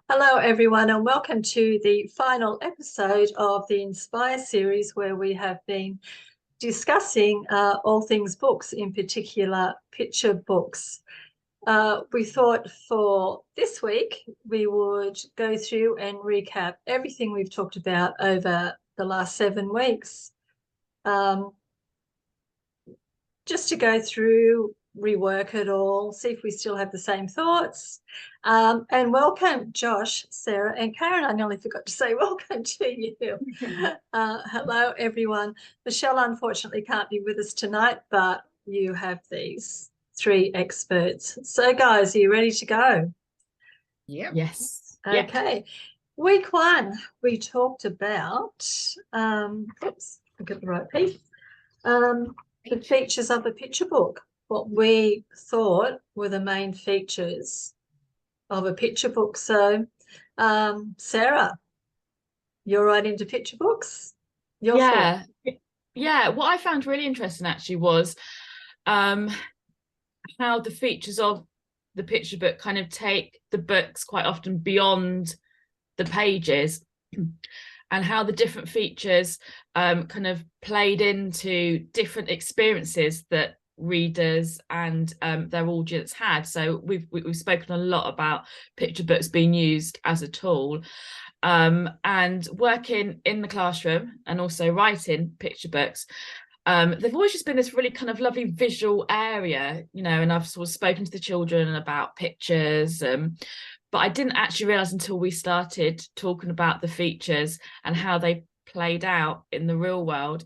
Hello, everyone, and welcome to the final episode of the Inspire series, where we have been discussing all things books, in particular picture books. We thought for this week we would go through and recap everything we've talked about over the last 7 weeks. Just to go through, rework it all, see if we still have the same thoughts. And welcome, Josh, Sarah, and Karen. I nearly forgot to say welcome to you. Hello, everyone. Michelle, unfortunately, can't be with us tonight, but you have these 3 experts. So, guys, are you ready to go? Yep. Yes. Okay. Week 1, we talked about, oops, I got the right piece. The features of a picture book, what we thought were the main features of a picture book. So, Sarah, you're right into picture books? Yeah. What I found really interesting actually was how the features of the picture book kind of take the books quite often beyond the pages, and how the different features kind of played into different experiences that readers and their audience had. So we've spoken a lot about picture books being used as a tool, and working in the classroom and also writing picture books. They've always just been this really kind of lovely visual area, and I've sort of spoken to the children about pictures, but I didn't actually realize until we started talking about the features and how they played out in the real world,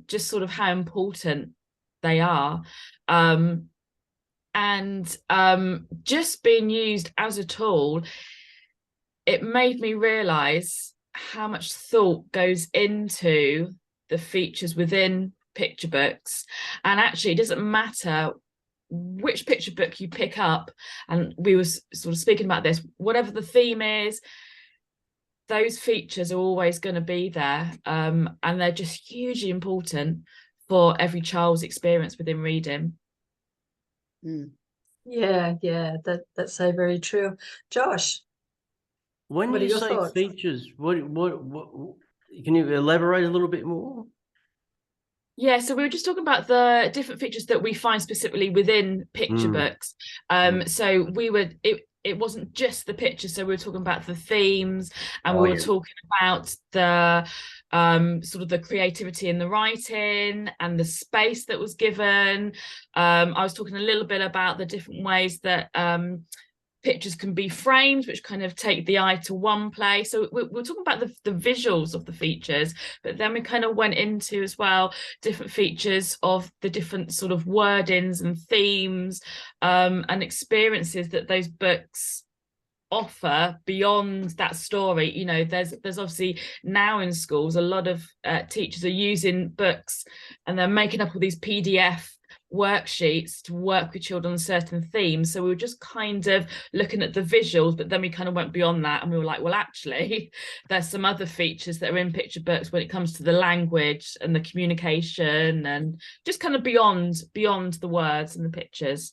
just sort of how important they are. And just being used as a tool, it made me realize how much thought goes into the features within picture books. And actually, it doesn't matter which picture book you pick up, and we were sort of speaking about this, whatever the theme is, those features are always going to be there, and they're just hugely important for every child's experience within reading. Yeah, that's so very true. Josh, when what are you your say thoughts? features, what can you elaborate a little bit more? Yeah, so we were just talking about the different features that we find specifically within picture books. So it wasn't just the pictures, so we were talking about the themes, and we were talking about the sort of the creativity in the writing and the space that was given. I was talking a little bit about the different ways that pictures can be framed, which kind of take the eye to one place. So we're talking about the visuals of the features, but then we kind of went into as well different features of the different sort of wordings and themes, and experiences that those books offer beyond that story. There's obviously now in schools a lot of teachers are using books, and they're making up all these PDF worksheets to work with children on certain themes. So we were just kind of looking at the visuals, but then we kind of went beyond that, and we were like, well, actually there's some other features that are in picture books when it comes to the language and the communication, and just kind of beyond the words and the pictures.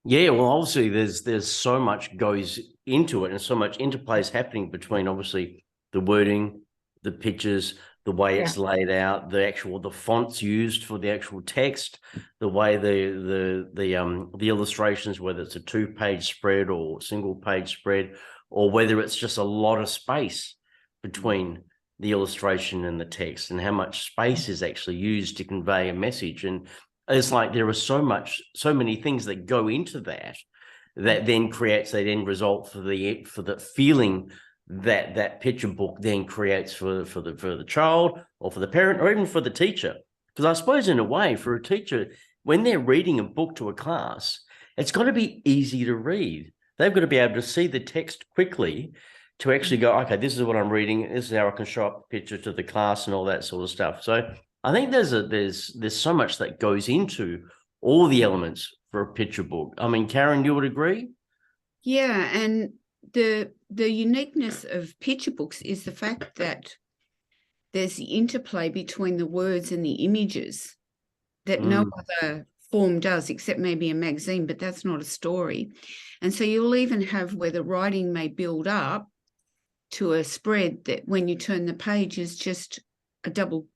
Yeah, well, obviously there's so much goes into it, and so much interplay is happening between obviously the wording, the pictures, the way it's laid out, the fonts used for the actual text, the way the illustrations, whether it's a 2-page spread or single-page spread, or whether it's just a lot of space between the illustration and the text, and how much space is actually used to convey a message. And it's like there are so many things that go into that then creates that end result for the feeling that picture book then creates for the child, or for the parent, or even for the teacher. Because I suppose in a way, for a teacher, when they're reading a book to a class, it's got to be easy to read. They've got to be able to see the text quickly to actually go, okay, this is what I'm reading, this is how I can show up the picture to the class and all that sort of stuff. So I think there's so much that goes into all the elements for a picture book. I mean, Karen, you would agree? Yeah, and the uniqueness of picture books is the fact that there's the interplay between the words and the images that no other form does, except maybe a magazine, but that's not a story. And so you'll even have where the writing may build up to a spread that when you turn the page is just a double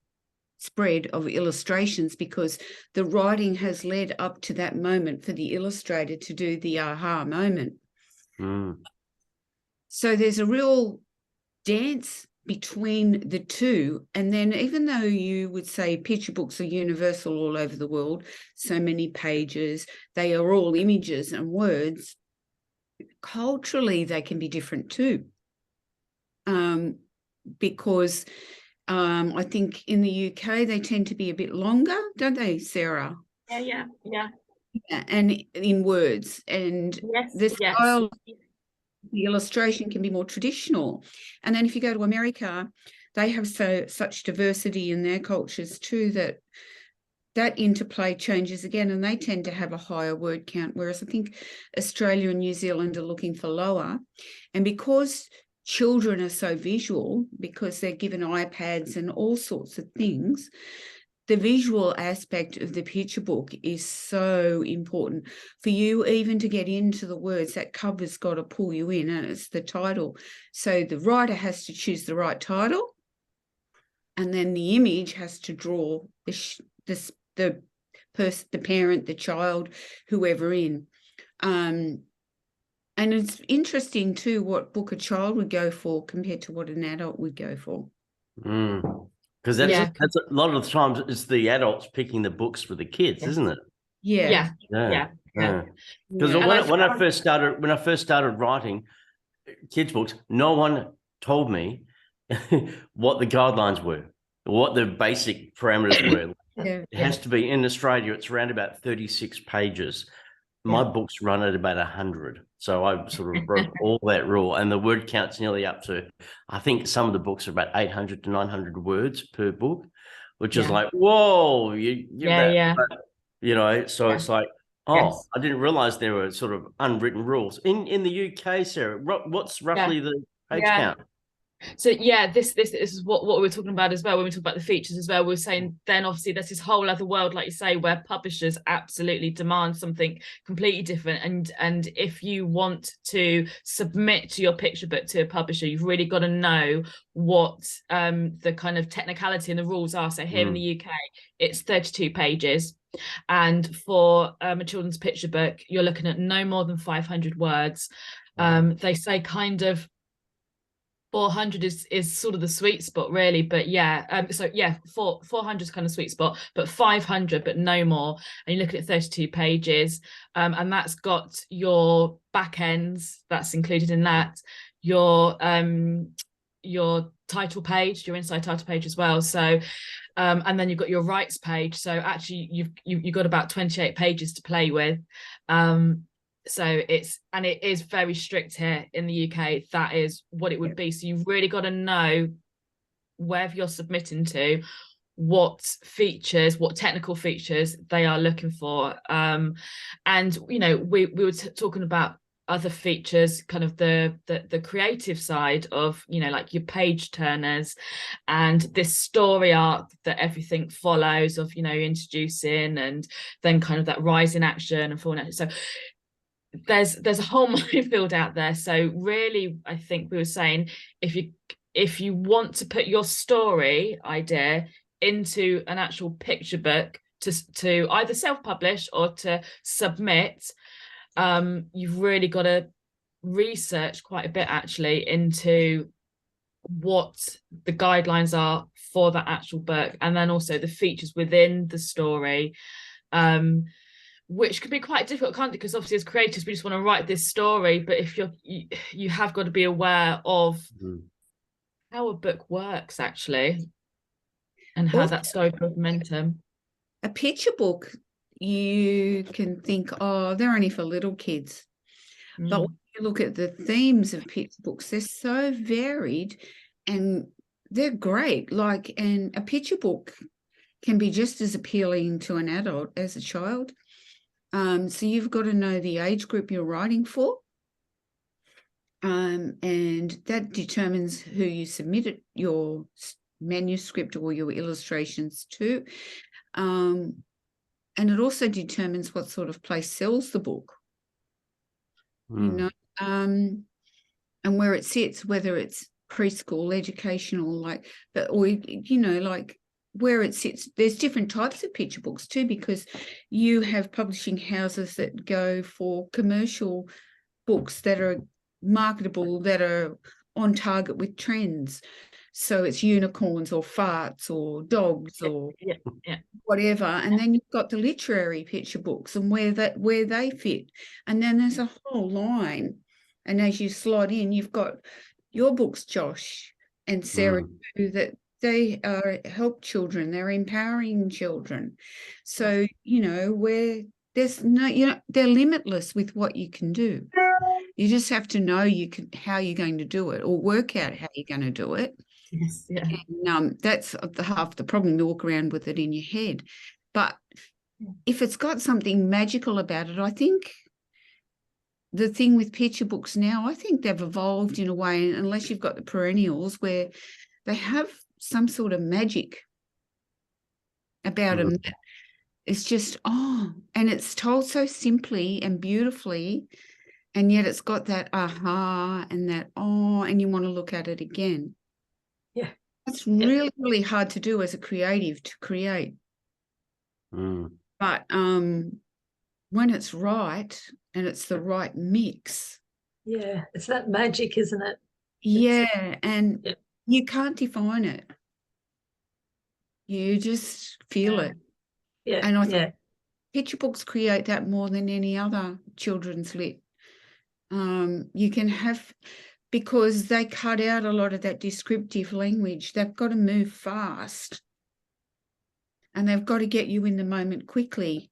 spread of illustrations, because the writing has led up to that moment for the illustrator to do the aha moment. So there's a real dance between the two. And then even though you would say picture books are universal all over the world, so many pages, they are all images and words, culturally they can be different too. Because I think in the UK they tend to be a bit longer, don't they, Sarah? Yeah. And in words, and the style, the illustration can be more traditional. And then if you go to America, they have such diversity in their cultures too, that interplay changes again, and they tend to have a higher word count, whereas I think Australia and New Zealand are looking for lower. And because children are so visual, because they're given iPads and all sorts of things, the visual aspect of the picture book is so important for you even to get into the words. That cover's got to pull you in, and it's the title. So the writer has to choose the right title, and then the image has to draw the person, the parent, the child, whoever in. And it's interesting too what book a child would go for compared to what an adult would go for. Because that's a lot of the times it's the adults picking the books for the kids, isn't it? Yeah. Because when I first started writing kids books, no one told me what the guidelines were, what the basic parameters were. It has to be, in Australia, it's around about 36 pages. My books run at about 100. So I sort of broke all that rule, and the word count's nearly up to, I think some of the books are about 800 to 900 words per book, which is like, whoa, so it's like, I didn't realize there were sort of unwritten rules. In the UK, Sarah, what's roughly the page count? So this is what we were talking about as well when we talk about the features as well. We were saying then obviously there's this whole other world, like you say, where publishers absolutely demand something completely different, and if you want to submit to your picture book to a publisher, you've really got to know what the kind of technicality and the rules are. So here in the UK it's 32 pages, and for a children's picture book you're looking at no more than 500 words. They say kind of 400 is sort of the sweet spot, really, but 400 is kind of sweet spot, but 500 but no more. And you're looking at 32 pages, and that's got your back ends, that's included in that, your title page, your inside title page as well. So and then you've got your rights page, so actually you've got about 28 pages to play with. So it is very strict here in the UK. That is what it would be. So you've really got to know wherever you're submitting to what features, what technical features they are looking for. And we were talking about other features, kind of the creative side of, like your page turners and this story arc that everything follows of, introducing and then kind of that rise in action and fall in action. So there's a whole minefield out there. So really, I think we were saying, if you want to put your story idea into an actual picture book to either self-publish or to submit, you've really got to research quite a bit actually into what the guidelines are for that actual book, and then also the features within the story, which can be quite difficult, can't it? Because obviously as creators we just want to write this story, but if you have got to be aware of how a book works actually, and how that story builds momentum. A picture book, you can think, they're only for little kids. But when you look at the themes of picture books, they're so varied and they're great. And a picture book can be just as appealing to an adult as a child. So you've got to know the age group you're writing for. And that determines who you submit your manuscript or your illustrations to. and it also determines what sort of place sells the book, you know, and where it sits, whether it's preschool, educational, like, but, or, you know, like where it sits. There's different types of picture books too, because you have publishing houses that go for commercial books that are marketable, that are on target with trends. So it's unicorns or farts or dogs or whatever. And then you've got the literary picture books and where they fit. And then there's a whole line. And as you slot in, you've got your books, Josh and Sarah, that they help children. They're empowering children. So, you know, where there's no, you know, they're limitless with what you can do. You just have to know how you're going to do it, or work out how you're going to do it. Yes, yeah. And that's half the problem. You walk around with it in your head. But if it's got something magical about it, I think the thing with picture books now, I think they've evolved in a way, unless you've got the perennials, where they have some sort of magic about them. It's just, and it's told so simply and beautifully, and yet it's got that aha and that and you want to look at it again. Yeah. That's really, really hard to do as a creative, to create. But when it's right and it's the right mix. Yeah, it's that magic, isn't it? Yeah, and you can't define it. You just feel it. Yeah, and I think picture books create that more than any other children's lit. You can have, because they cut out a lot of that descriptive language. They've got to move fast, and they've got to get you in the moment quickly.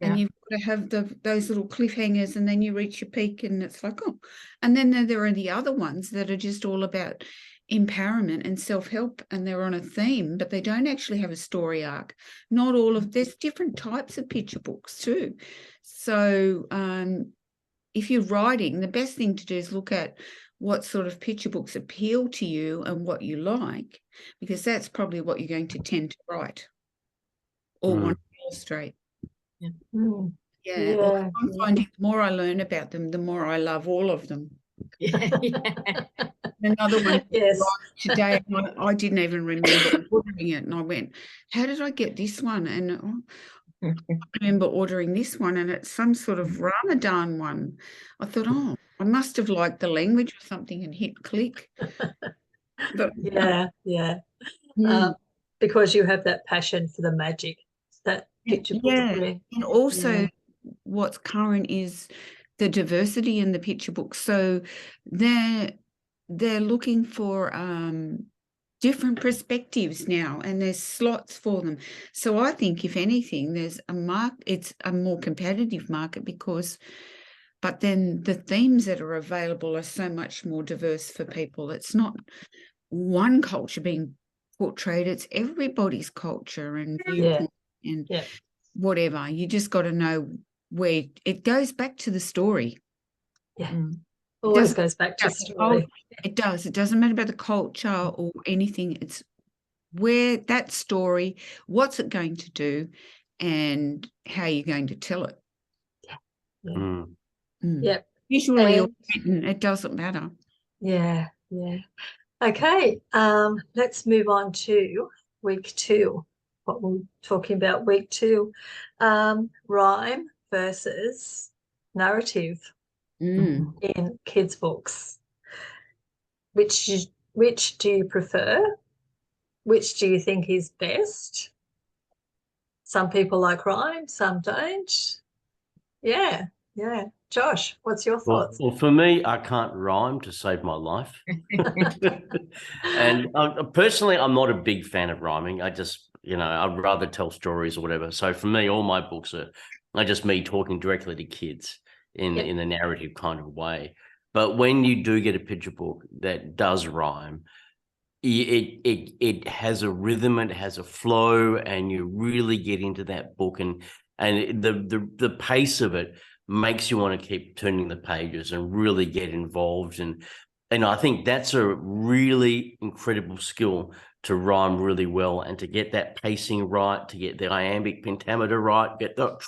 And you've got to have those little cliffhangers, and then you reach your peak and it's like, oh. And then there are the other ones that are just all about empowerment and self-help, and they're on a theme, but they don't actually have a story arc. Not all of, there's different types of picture books too. So if you're writing, the best thing to do is look at what sort of picture books appeal to you and what you like, because that's probably what you're going to tend to write or want to illustrate. Well, I'm finding the more I learn about them, the more I love all of them. Another one today, I didn't even remember ordering it, and I went, how did I get this one? And I remember ordering this one, and it's some sort of Ramadan one. I thought, I must have liked the language or something and hit click. But, because you have that passion for the magic that picture book bring. And also what's current is the diversity in the picture books. So they're looking for different perspectives now, and there's slots for them. So I think, if anything, there's it's a more competitive market, but then the themes that are available are so much more diverse for people. It's not one culture being portrayed, it's everybody's culture and viewpoint and whatever. You just got to know where it goes back to the story. Always goes back to the story. It does. It doesn't matter about the culture or anything. It's where that story, what's it going to do, and how you're going to tell it. Visually or written, it doesn't matter. Okay, let's move on to week 2. What we're talking about week 2, rhyme versus narrative in kids' books. Which do you prefer? Which do you think is best? Some people like rhyme, some don't. Josh, what's your thoughts? Well, for me, I can't rhyme to save my life. And personally, I'm not a big fan of rhyming. I just, I'd rather tell stories or whatever. So for me, all my books are just me talking directly to kids in a narrative kind of way. But when you do get a picture book that does rhyme, it has a rhythm, it has a flow, and you really get into that book, and the pace of it makes you want to keep turning the pages and really get involved. And I think that's a really incredible skill to rhyme really well and to get that pacing right, to get the iambic pentameter right, get the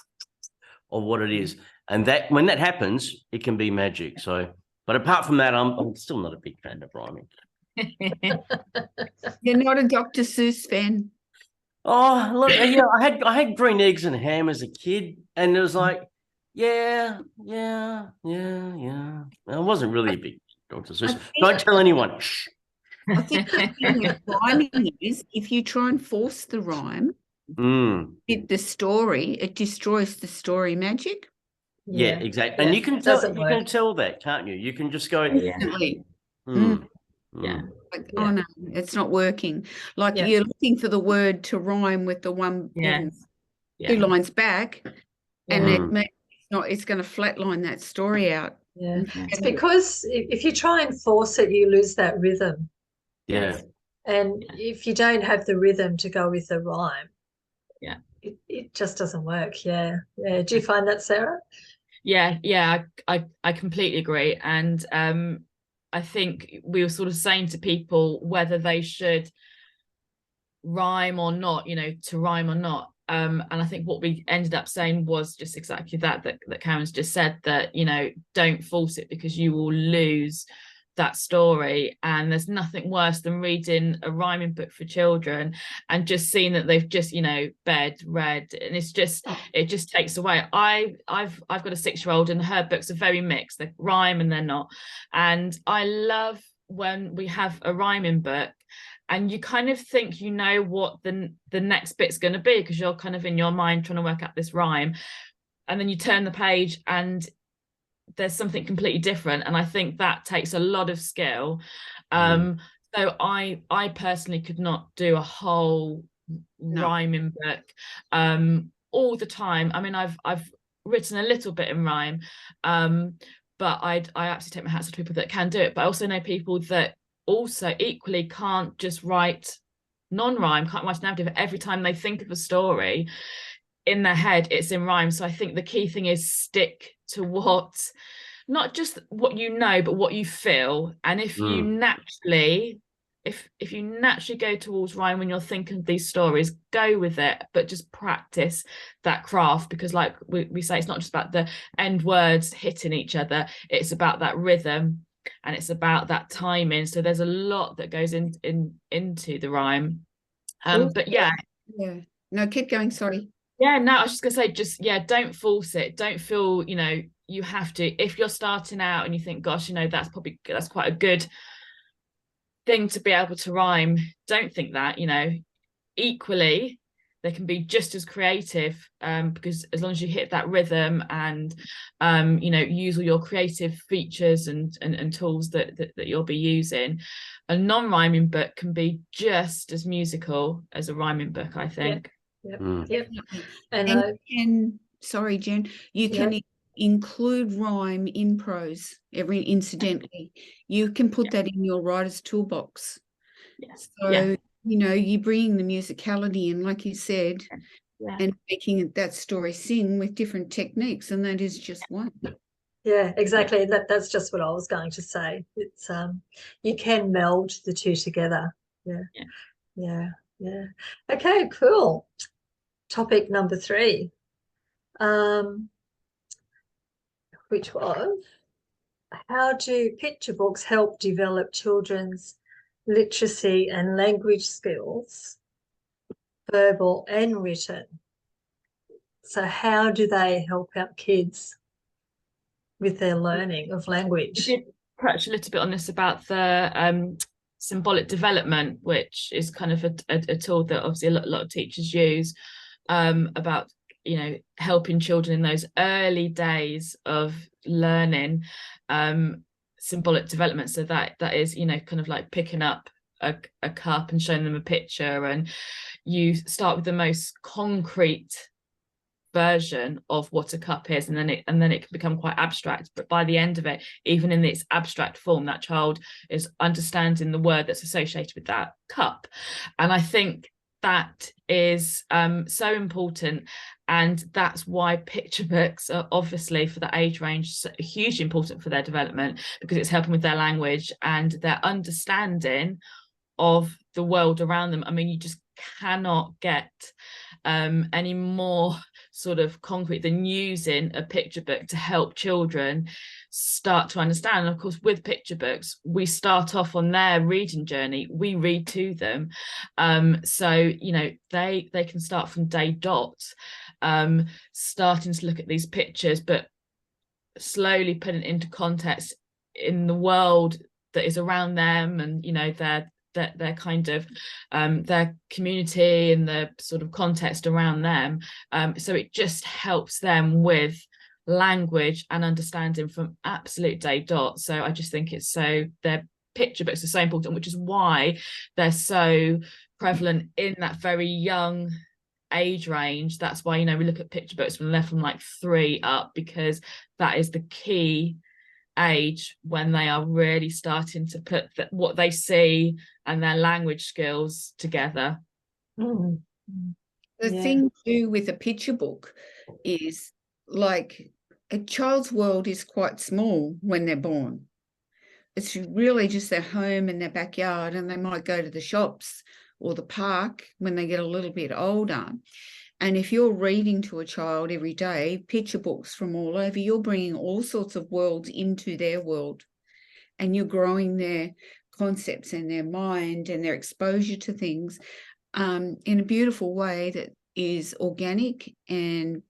of what it is. And that when that happens, it can be magic. So, but apart from that, I'm still not a big fan of rhyming. You're not a Dr. Seuss fan. Oh, look, I had green eggs and ham as a kid, and it was like, yeah. I wasn't really a big Dr. Seuss. Don't tell anyone. Shh. I think the thing with rhyming is if you try and force the rhyme, the story, it destroys the story magic. Yeah, exactly. And you can tell that, can't you? You can just go, Like, oh no, it's not working. Like you're looking for the word to rhyme with the one 2 lines back, and it's going to flatline that story out. Yeah, it's because if you try and force it, you lose that rhythm. Yeah. And if you don't have the rhythm to go with the rhyme, it just doesn't work. Yeah. Do you find that, Sarah? Yeah, I completely agree. And I think we were sort of saying to people whether they should rhyme or not, to rhyme or not. And I think what we ended up saying was just exactly that Karen's just said, that, don't force it, because you will lose that story. And there's nothing worse than reading a rhyming book for children and just seeing that they've just read, and it just takes away. I've got a 6-year-old, and her books are very mixed. They rhyme and they're not, and I love when we have a rhyming book and you kind of think what the next bit's going to be, because you're kind of in your mind trying to work out this rhyme, and then you turn the page and there's something completely different. And I think that takes a lot of skill. So I personally could not do a whole rhyming book all the time. I mean, I've written a little bit in rhyme, but I absolutely take my hats off to people that can do it. But I also know people that also equally can't just write non-rhyme, can't write a narrative. Every time they think of a story in their head, it's in rhyme. So I think the key thing is stick to not just what you know, but what you feel. And if you naturally go towards rhyme when you're thinking of these stories, go with it, but just practice that craft, because like we say, it's not just about the end words hitting each other, it's about that rhythm and it's about that timing. So there's a lot that goes into the rhyme. But no, keep going, sorry. No, I was just gonna say, don't force it. Don't feel you have to. If you're starting out and you think, gosh, that's quite a good thing to be able to rhyme, don't think that. Equally they can be just as creative, because as long as you hit that rhythm and use all your creative features and tools that you'll be using, a non-rhyming book can be just as musical as a rhyming book, I think. Yep. And sorry, Jen, you can include rhyme in prose incidentally. You can put that in your writer's toolbox. So you bring the musicality in, like you said, and making that story sing with different techniques, and that is just one. Yeah, exactly. That's just what I was going to say. It's you can meld the two together. Yeah. Okay, cool. Topic number 3, which was, how do picture books help develop children's literacy and language skills, verbal and written? So how do they help out kids with their learning of language? We did touch a little bit on this about the symbolic development, which is kind of a tool that obviously a lot of teachers use, about helping children in those early days of learning symbolic development. So that is kind of like picking up a cup and showing them a picture, and you start with the most concrete version of what a cup is, and then it can become quite abstract. But by the end of it, even in its abstract form, that child is understanding the word that's associated with that cup. And I think that is so important, and that's why picture books are obviously for the age range hugely important for their development, because it's helping with their language and their understanding of the world around them. I mean, you just cannot get any more sort of concrete than using a picture book to help children start to understand. And of course, with picture books, we start off on their reading journey, we read to them, so you know, they can start from day dot, starting to look at these pictures, but slowly putting it into context in the world that is around them, and you know, their kind of their community and the sort of context around them, so it just helps them with language and understanding from absolute day dot. So I just think it's so, their picture books are so important, which is why they're so prevalent in that very young age range. That's why, you know, we look at picture books when they're from like 3 up, because that is the key age when they are really starting to put what they see and their language skills together. The thing too with a picture book is, like, a child's world is quite small when they're born. It's really just their home and their backyard, and they might go to the shops or the park when they get a little bit older. And if you're reading to a child every day picture books from all over, you're bringing all sorts of worlds into their world, and you're growing their concepts and their mind and their exposure to things in a beautiful way that is organic, and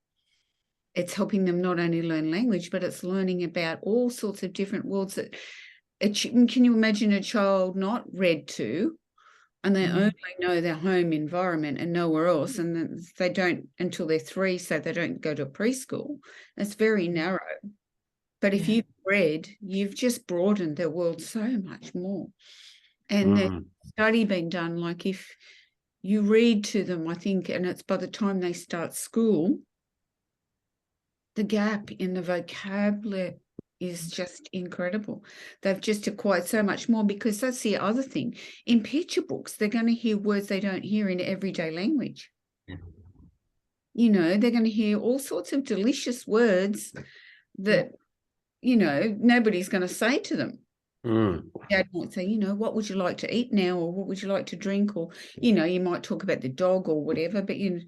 it's helping them not only learn language, but it's learning about all sorts of different worlds. That can you imagine a child not read to, and they only know their home environment and nowhere else, and then they don't until they're 3, so they don't go to preschool. That's very narrow. But if you've read, you've just broadened their world so much more. And there's a study being done, like if you read to them, I think, and it's by the time they start school, the gap in the vocabulary is just incredible. They've just acquired so much more, because that's the other thing. In picture books, they're going to hear words they don't hear in everyday language. You know, they're going to hear all sorts of delicious words that, you know, nobody's going to say to them. Dad might say, you know, what would you like to eat now, or what would you like to drink, or, you know, you might talk about the dog or whatever, but you're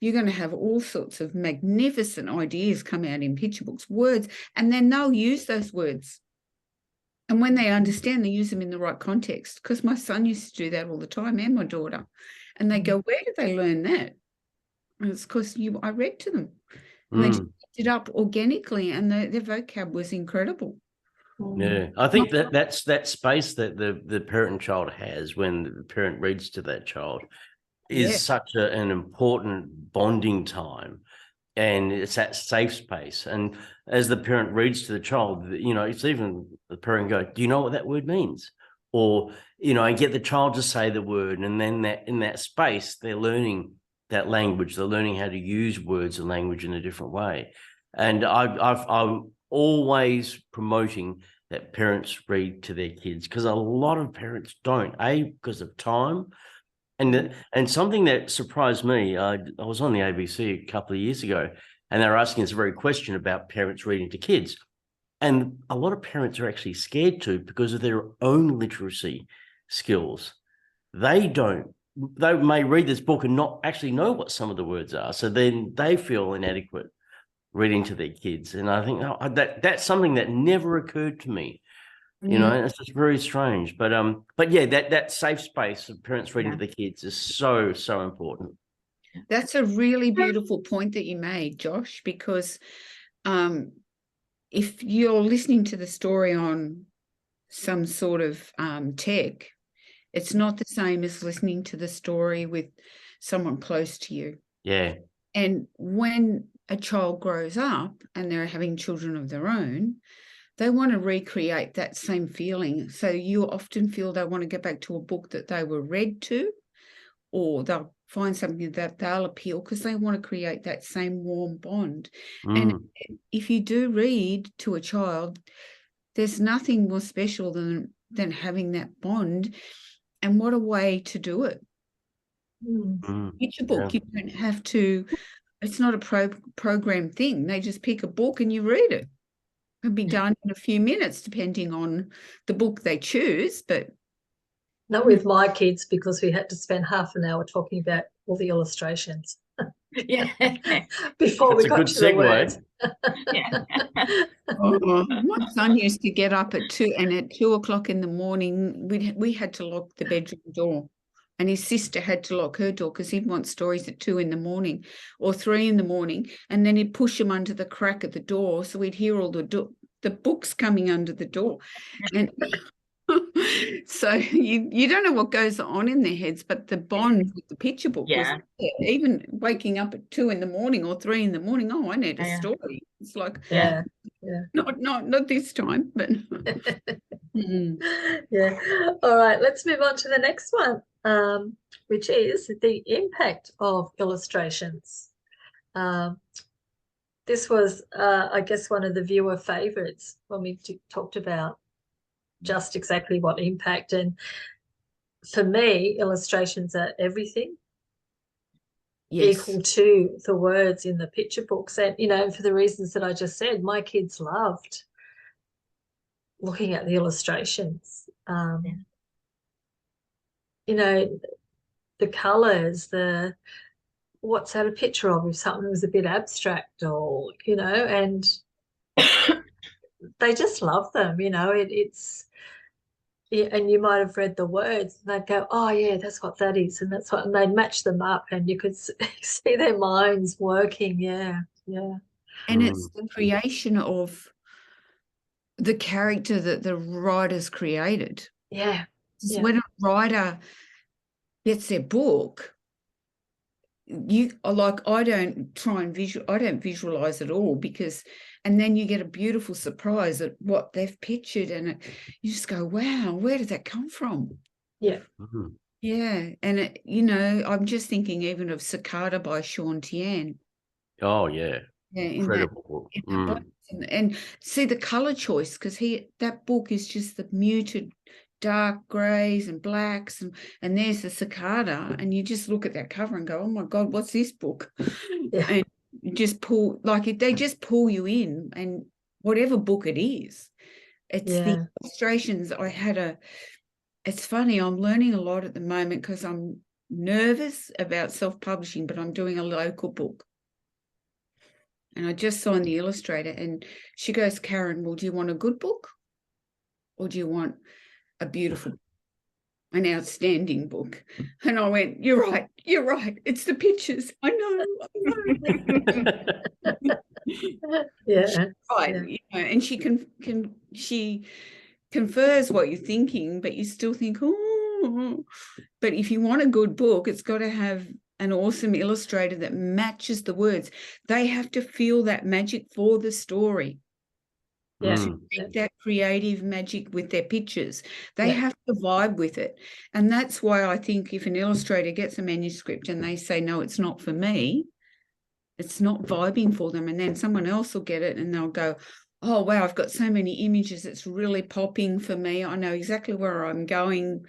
going to have all sorts of magnificent ideas come out in picture books, words, and then they'll use those words. And when they understand, they use them in the right context, because my son used to do that all the time, and my daughter, and they go, where did they learn that? And it's because I read to them. And they just picked it up organically, and their vocab was incredible. Yeah, I think that's that space that the parent and child has when the parent reads to that child is such an important bonding time, and it's that safe space. And as the parent reads to the child, you know, it's even the parent go, do you know what that word means? Or, you know, I get the child to say the word, and then that in that space, they're learning that language. They're learning how to use words and language in a different way. And I'm always promoting that parents read to their kids, because a lot of parents don't, because of time. And something that surprised me, I was on the ABC a couple of years ago, and they were asking us a very question about parents reading to kids. And a lot of parents are actually scared to, because of their own literacy skills. They may read this book and not actually know what some of the words are. So then they feel inadequate reading to their kids. And I think that's something that never occurred to me. You know, it's just very strange. But yeah, that safe space of parents reading to their kids is so, so important. That's a really beautiful point that you made, Josh, because if you're listening to the story on some sort of tech, it's not the same as listening to the story with someone close to you. Yeah. And when a child grows up and they're having children of their own, they want to recreate that same feeling. So you often feel they want to get back to a book that they were read to, or they'll find something that they'll appeal because they want to create that same warm bond. And if you do read to a child, there's nothing more special than having that bond. And what a way to do it. Picture book, you don't have to, it's not a program thing. They just pick a book and you read it. It can be done in a few minutes, depending on the book they choose, but Not with my kids, because we had to spend half an hour talking about all the illustrations. Yeah. Before That's we a got good to the words. Yeah. My son used to get up at 2, and at 2 o'clock in the morning, we had to lock the bedroom door, and his sister had to lock her door because he'd want stories at 2 in the morning or 3 in the morning, and then he'd push them under the crack of the door, so we'd hear all the books coming under the door, and so you don't know what goes on in their heads, but the bond with the picture book was there. Even waking up at 2 in the morning or 3 in the morning. Oh, I need a story. It's like, not this time, but yeah. All right, let's move on to the next one, which is the impact of illustrations. This was, I guess, one of the viewer favorites when we talked about just exactly what impact. And for me, illustrations are everything. Equal to the words in the picture books. And, you know, for the reasons that I just said, my kids loved looking at the illustrations. You know, the colours, what's that a picture of, if something was a bit abstract, or, you know, and they just love them, you know. It's and you might have read the words and they'd go, oh yeah, that's what that is, and that's what, and they'd match them up, and you could see their minds working. And it's the creation of the character that the writers created. When a writer gets their book, I don't visualize it all, because, and then you get a beautiful surprise at what they've pictured, and you just go, wow, where did that come from? And it, you know, I'm just thinking even of Cicada by Sean Tian. Oh yeah, incredible. And see the color choice, because that book is just the muted dark grays and blacks, and there's the Cicada, and you just look at that cover and go, oh my God, what's this book? And you just pull, they just pull you in, and whatever book it is, it's the illustrations. It's funny, I'm learning a lot at the moment because I'm nervous about self-publishing, but I'm doing a local book. And I just signed the illustrator, and she goes, Karen, well, do you want a good book, or do you want a beautiful, an outstanding book? And I went, you're right, it's the pictures. I know. Right. You know, and she confers what you're thinking, but you still think, oh. But if you want a good book, it's got to have an awesome illustrator that matches the words. They have to feel that magic for the story. To make that creative magic with their pictures. They have to vibe with it. And that's why I think if an illustrator gets a manuscript and they say, no, it's not for me, it's not vibing for them, and then someone else will get it and they'll go, oh, wow, I've got so many images, it's really popping for me. I know exactly where I'm going,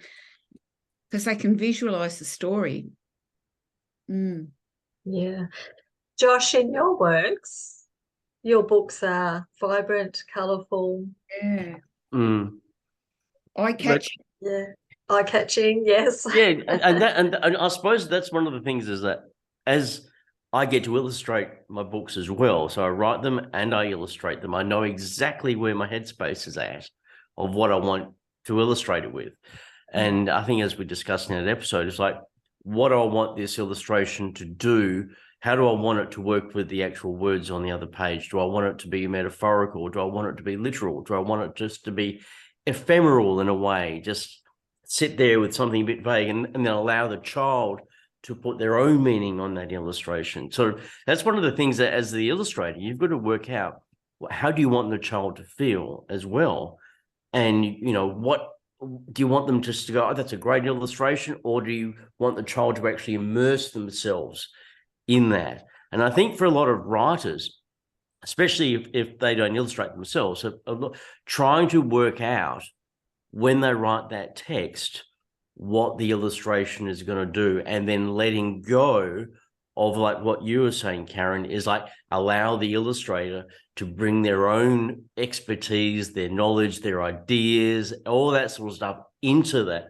because they can visualize the story. Josh, in your works, your books are vibrant, colourful. Eye-catching. Eye-catching, yes. And I suppose that's one of the things, is that as I get to illustrate my books as well, so I write them and I illustrate them, I know exactly where my headspace is at of what I want to illustrate it with. And I think, as we discussed in that episode, it's like, what do I want this illustration to do? How do I want it to work with the actual words on the other page? Do I want it to be metaphorical? Do I want it to be literal? Do I want it just to be ephemeral in a way? Just sit there with something a bit vague, and then allow the child to put their own meaning on that illustration. So that's one of the things that, as the illustrator, you've got to work out, how do you want the child to feel as well? And, you know, what do you want them just to go, oh, that's a great illustration? Or do you want the child to actually immerse themselves in that? And I think for a lot of writers, especially if they don't illustrate themselves, trying to work out when they write that text what the illustration is going to do, and then letting go of, like what you were saying, Karen, is like allow the illustrator to bring their own expertise, their knowledge, their ideas, all that sort of stuff into that,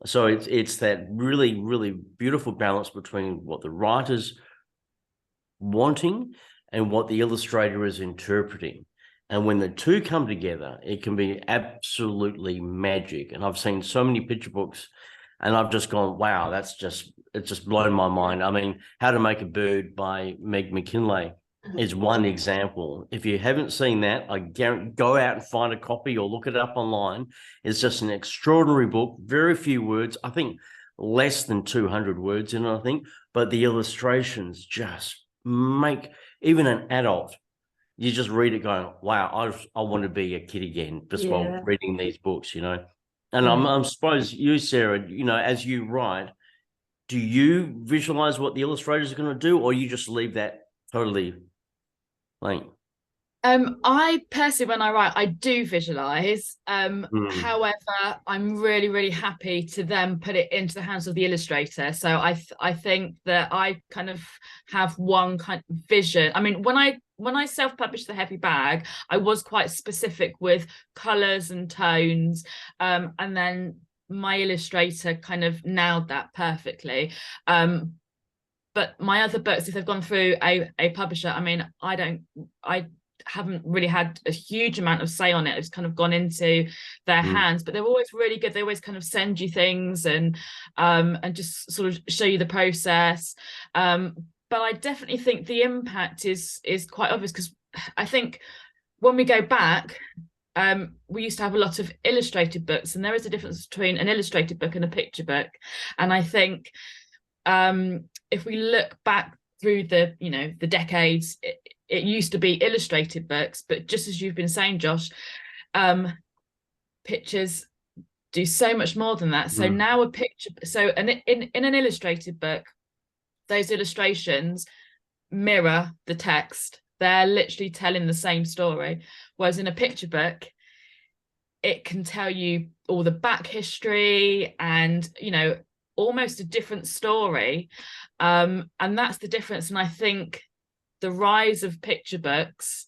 So it's that really, really beautiful balance between what the writer's wanting and what the illustrator is interpreting. And when the two come together, it can be absolutely magic. And I've seen so many picture books and I've just gone, wow, it's just blown my mind. I mean, How to Make a Bird by Meg McKinley is one example. If you haven't seen that, I guarantee, go out and find a copy or look it up online. It's just an extraordinary book, very few words. I think less than 200 words in it, I think, but the illustrations just make even an adult, you just read it going, wow, I want to be a kid again just while reading these books, you know. And I suppose you, Sarah, you know, as you write, do you visualize what the illustrators are going to do, or you just leave that totally blank? I personally, when I write, I do visualize. However, I'm really, really happy to then put it into the hands of the illustrator. So I think that I kind of have one kind of vision. I mean, when I self-published The Heavy Bag, I was quite specific with colors and tones, and then my illustrator kind of nailed that perfectly. But my other books, if they've gone through a publisher, I mean, I haven't really had a huge amount of say on it. It's kind of gone into their hands, but they're always really good. They always kind of send you things and just sort of show you the process. But I definitely think the impact is quite obvious, because I think when we go back, we used to have a lot of illustrated books, and there is a difference between an illustrated book and a picture book. And I think if we look back through the decades, it used to be illustrated books, but just as you've been saying, Josh, pictures do so much more than that. So now in an illustrated book, those illustrations mirror the text. They're literally telling the same story. Whereas in a picture book, it can tell you all the back history and, you know, almost a different story. And that's the difference. And I think the rise of picture books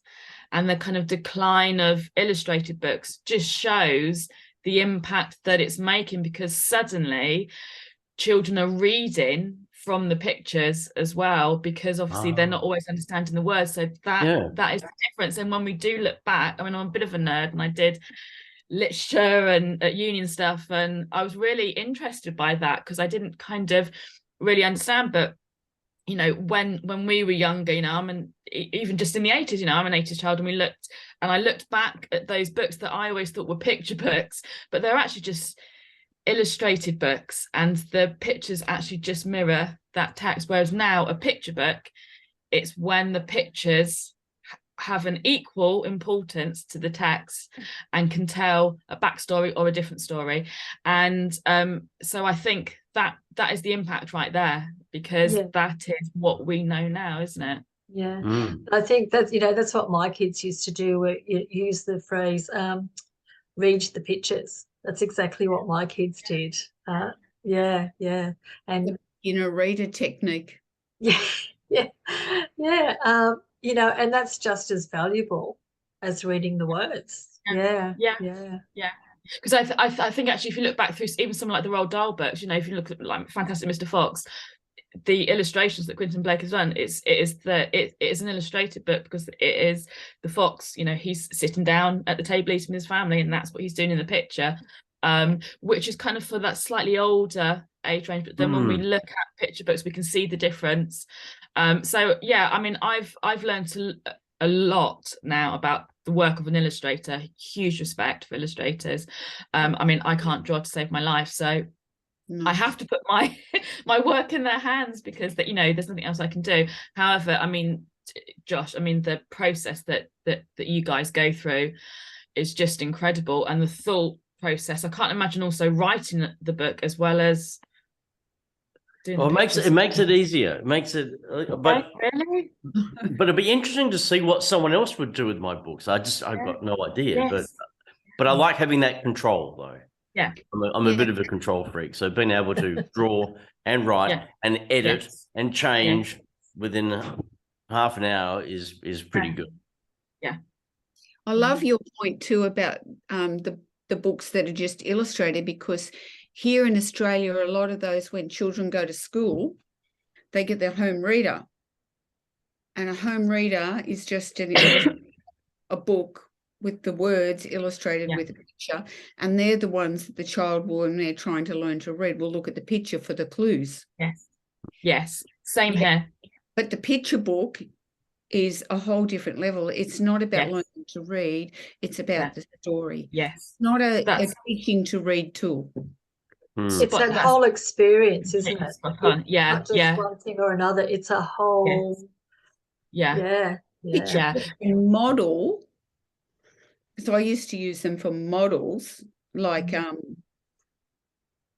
and the kind of decline of illustrated books just shows the impact that it's making, because suddenly children are reading from the pictures as well, because obviously they're not always understanding the words. So that is the difference. And when we do look back, I mean, I'm a bit of a nerd and I did literature and at uni and stuff, and I was really interested by that because I didn't kind of really understand. But you know, when we were younger, you know, even just in the 80s, you know, I'm an 80s child, and I looked back at those books that I always thought were picture books, but they're actually just illustrated books, and the pictures actually just mirror that text. Whereas now a picture book, it's when the pictures have an equal importance to the text and can tell a backstory or a different story. And so I think that is the impact right there, because that is what we know now, isn't it? I think that, you know, that's what my kids used to do. Use the phrase read the pictures. That's exactly what my kids did. And reader technique. You know, and that's just as valuable as reading the words. Because I think actually, if you look back through even something like the Roald Dahl books, you know, if you look at like Fantastic Mr. Fox, the illustrations that Quentin Blake has done, it is an illustrated book, because it is the fox, you know, he's sitting down at the table eating with his family, and that's what he's doing in the picture, which is kind of for that slightly older age range. But then when we look at picture books, we can see the difference. So yeah, I mean, I've learned a lot now about the work of an illustrator. Huge respect for illustrators. I mean, I can't draw to save my life, so I have to put my work in their hands, because that, you know, there's nothing else I can do. However, I mean, Josh, I mean, the process that you guys go through is just incredible, and the thought process. I can't imagine also writing the book as well as doing. Well, it makes it easier. It makes it, but really? But it'd be interesting to see what someone else would do with my books. I've got no idea, but I like having that control though. Yeah, I'm a bit of a control freak, so being able to draw and write and edit and change within half an hour is pretty good. Yeah, I love your point too about the books that are just illustrated, because Here in Australia, a lot of those, when children go to school, they get their home reader. And a home reader is just a book with the words illustrated with a picture. And they're the ones that the child will, when they're trying to learn to read, will look at the picture for the clues. Yes. Yes. Same here. But the picture book is a whole different level. It's not about learning to read. It's about the story. Yes. Not a teaching to read tool. It's that whole experience, isn't it? Yeah. Not just one thing or another. It's a whole. Yeah. And model. So I used to use them for models, like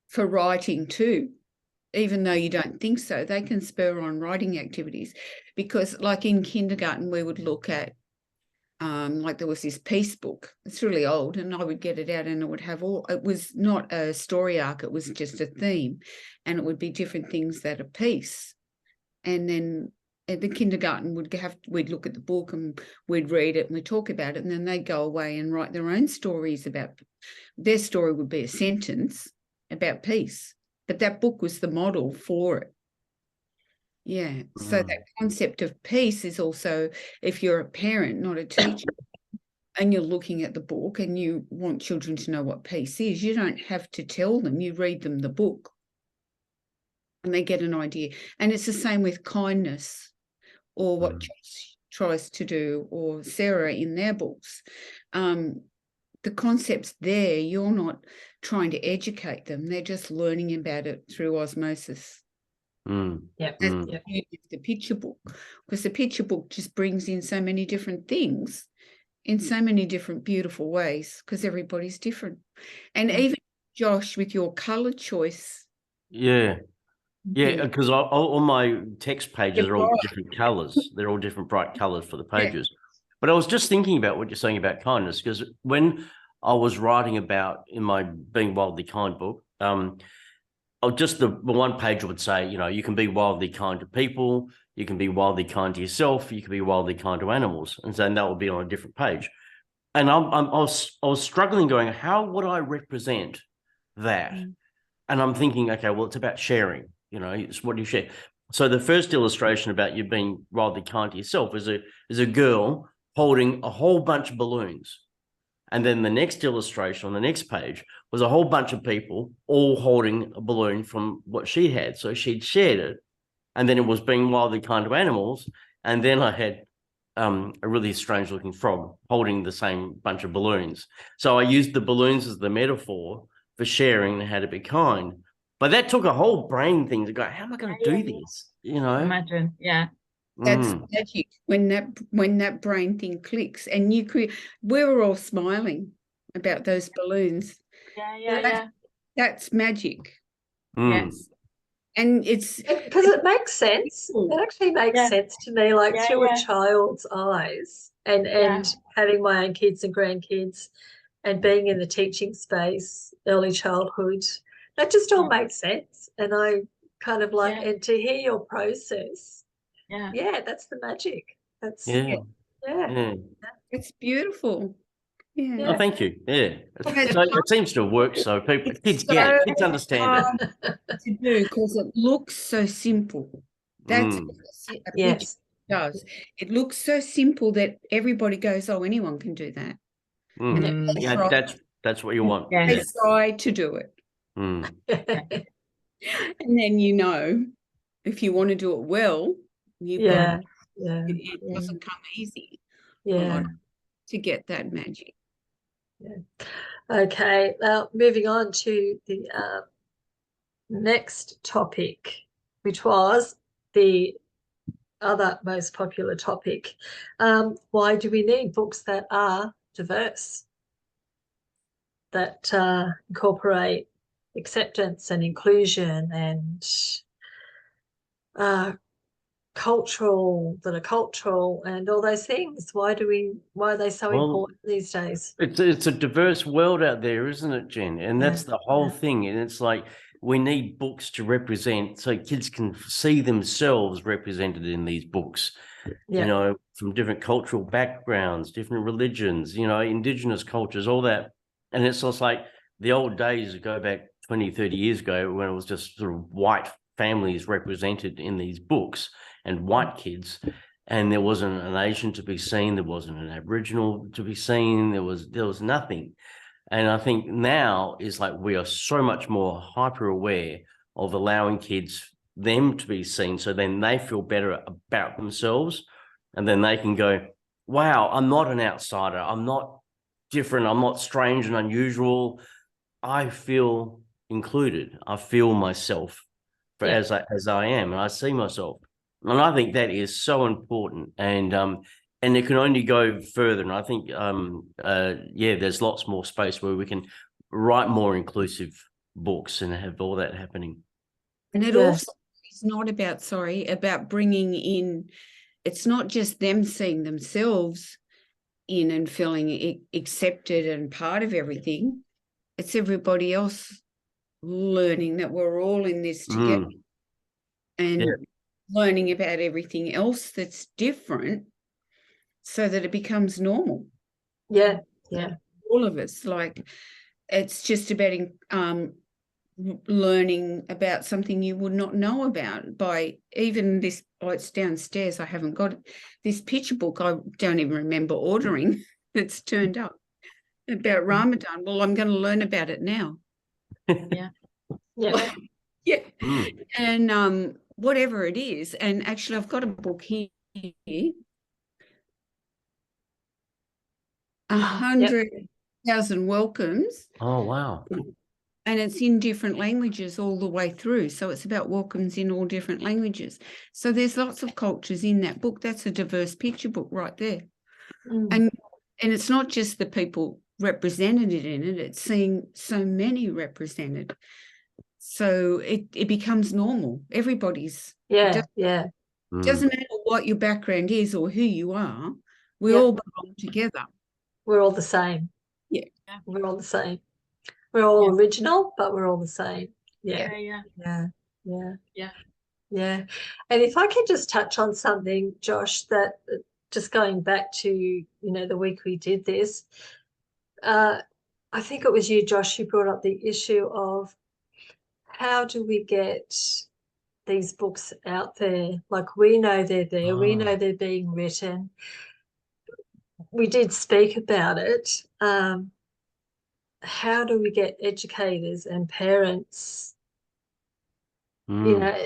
for writing too. Even though you don't think so, they can spur on writing activities. Because like in kindergarten, we would look at, like there was this peace book. It's really old, and I would get it out and it would have it was not a story arc, it was just a theme. And it would be different things that are peace. And then at the kindergarten we'd look at the book and we'd read it and we'd talk about it. And then they'd go away and write their own stories about, their story would be a sentence about peace. But that book was the model for it. Yeah. So that concept of peace is also, if you're a parent, not a teacher, and you're looking at the book and you want children to know what peace is, you don't have to tell them. You read them the book and they get an idea. And it's the same with kindness, or what Josh tries to do, or Sarah in their books. The concept's there. You're not trying to educate them. They're just learning about it through osmosis. That's the beauty of the picture book, because the picture book just brings in so many different things in so many different beautiful ways, because everybody's different. And even Josh, with your colour choice. Yeah, because all my text pages are all different colours. They're all different bright colours for the pages. But I was just thinking about what you're saying about kindness, because when I was writing about in my Being Wildly Kind book, just the one page would say, you know, you can be wildly kind to people, you can be wildly kind to yourself, you can be wildly kind to animals, and then that would be on a different page. And I was struggling, going, how would I represent that? And I'm thinking, okay, well, it's about sharing. You know, it's what you share. So the first illustration about you being wildly kind to yourself is a girl holding a whole bunch of balloons. And then the next illustration on the next page was a whole bunch of people all holding a balloon from what she had. So she'd shared it. And then it was being wildly kind to animals. And then I had a really strange looking frog holding the same bunch of balloons. So I used the balloons as the metaphor for sharing and how to be kind. But that took a whole brain thing to go, how am I going to do this? You know? Imagine, That's magic when that brain thing clicks, and we're all smiling about those balloons. That's magic. Yes. And it's because it makes sense. It actually makes sense to me, like through a child's eyes, and having my own kids and grandkids and being in the teaching space, early childhood, that just all makes sense. And I kind of like, and to hear your process. That's the magic. That's it's beautiful. Oh, thank you. So it seems to work. So kids understand it to do, because it looks so simple. That's it does. It looks so simple that everybody goes, oh, anyone can do that. That's what you want. They try to do it. And then, you know, if you want to do it well, it doesn't come easy to get that magic. Okay, now moving on to the next topic, which was the other most popular topic. Why do we need books that are diverse, that incorporate acceptance and inclusion and cultural and all those things? Why are they so important these days? It's a diverse world out there, isn't it, Jen? And that's the whole thing. And it's like we need books to represent, so kids can see themselves represented in these books. You know, from different cultural backgrounds, different religions, you know, indigenous cultures, all that. And it's just like the old days, go back 20, 30 years ago, when it was just sort of white families represented in these books and white kids, and there wasn't an Asian to be seen, there wasn't an Aboriginal to be seen, there was nothing. And I think now is like we are so much more hyper aware of allowing kids them to be seen, so then they feel better about themselves, and then they can go, wow, I'm not an outsider, I'm not different, I'm not strange and unusual, I feel included, I feel myself as I am, and I see myself. And I think that is so important, and it can only go further. And I think there's lots more space where we can write more inclusive books and have all that happening. And it also is not about bringing in, it's not just them seeing themselves in and feeling accepted and part of everything. It's everybody else learning that we're all in this together and learning about everything else that's different, so that it becomes normal. Yeah. All of us, like, it's just about learning about something you would not know about by even this. Oh, it's downstairs. I haven't got it. This picture book I don't even remember ordering. That's turned up about Ramadan. Well, I'm going to learn about it now. Yeah. And whatever it is. And actually, I've got a book here. 100,000 welcomes. Oh, wow. And it's in different languages all the way through. So it's about welcomes in all different languages. So there's lots of cultures in that book. That's a diverse picture book right there. And it's not just the people represented in it, it's seeing so many represented. So it becomes normal. Everybody's. Doesn't matter what your background is or who you are. We all belong together. We're all the same. Yeah. We're all the same. We're all original, but we're all the same. Yeah. And if I could just touch on something, Josh, that just going back to, the week we did this, I think it was you, Josh, who brought up the issue of how do we get these books out there? Like, we know they're there. We know they're being written. We did speak about it. How do we get educators and parents, to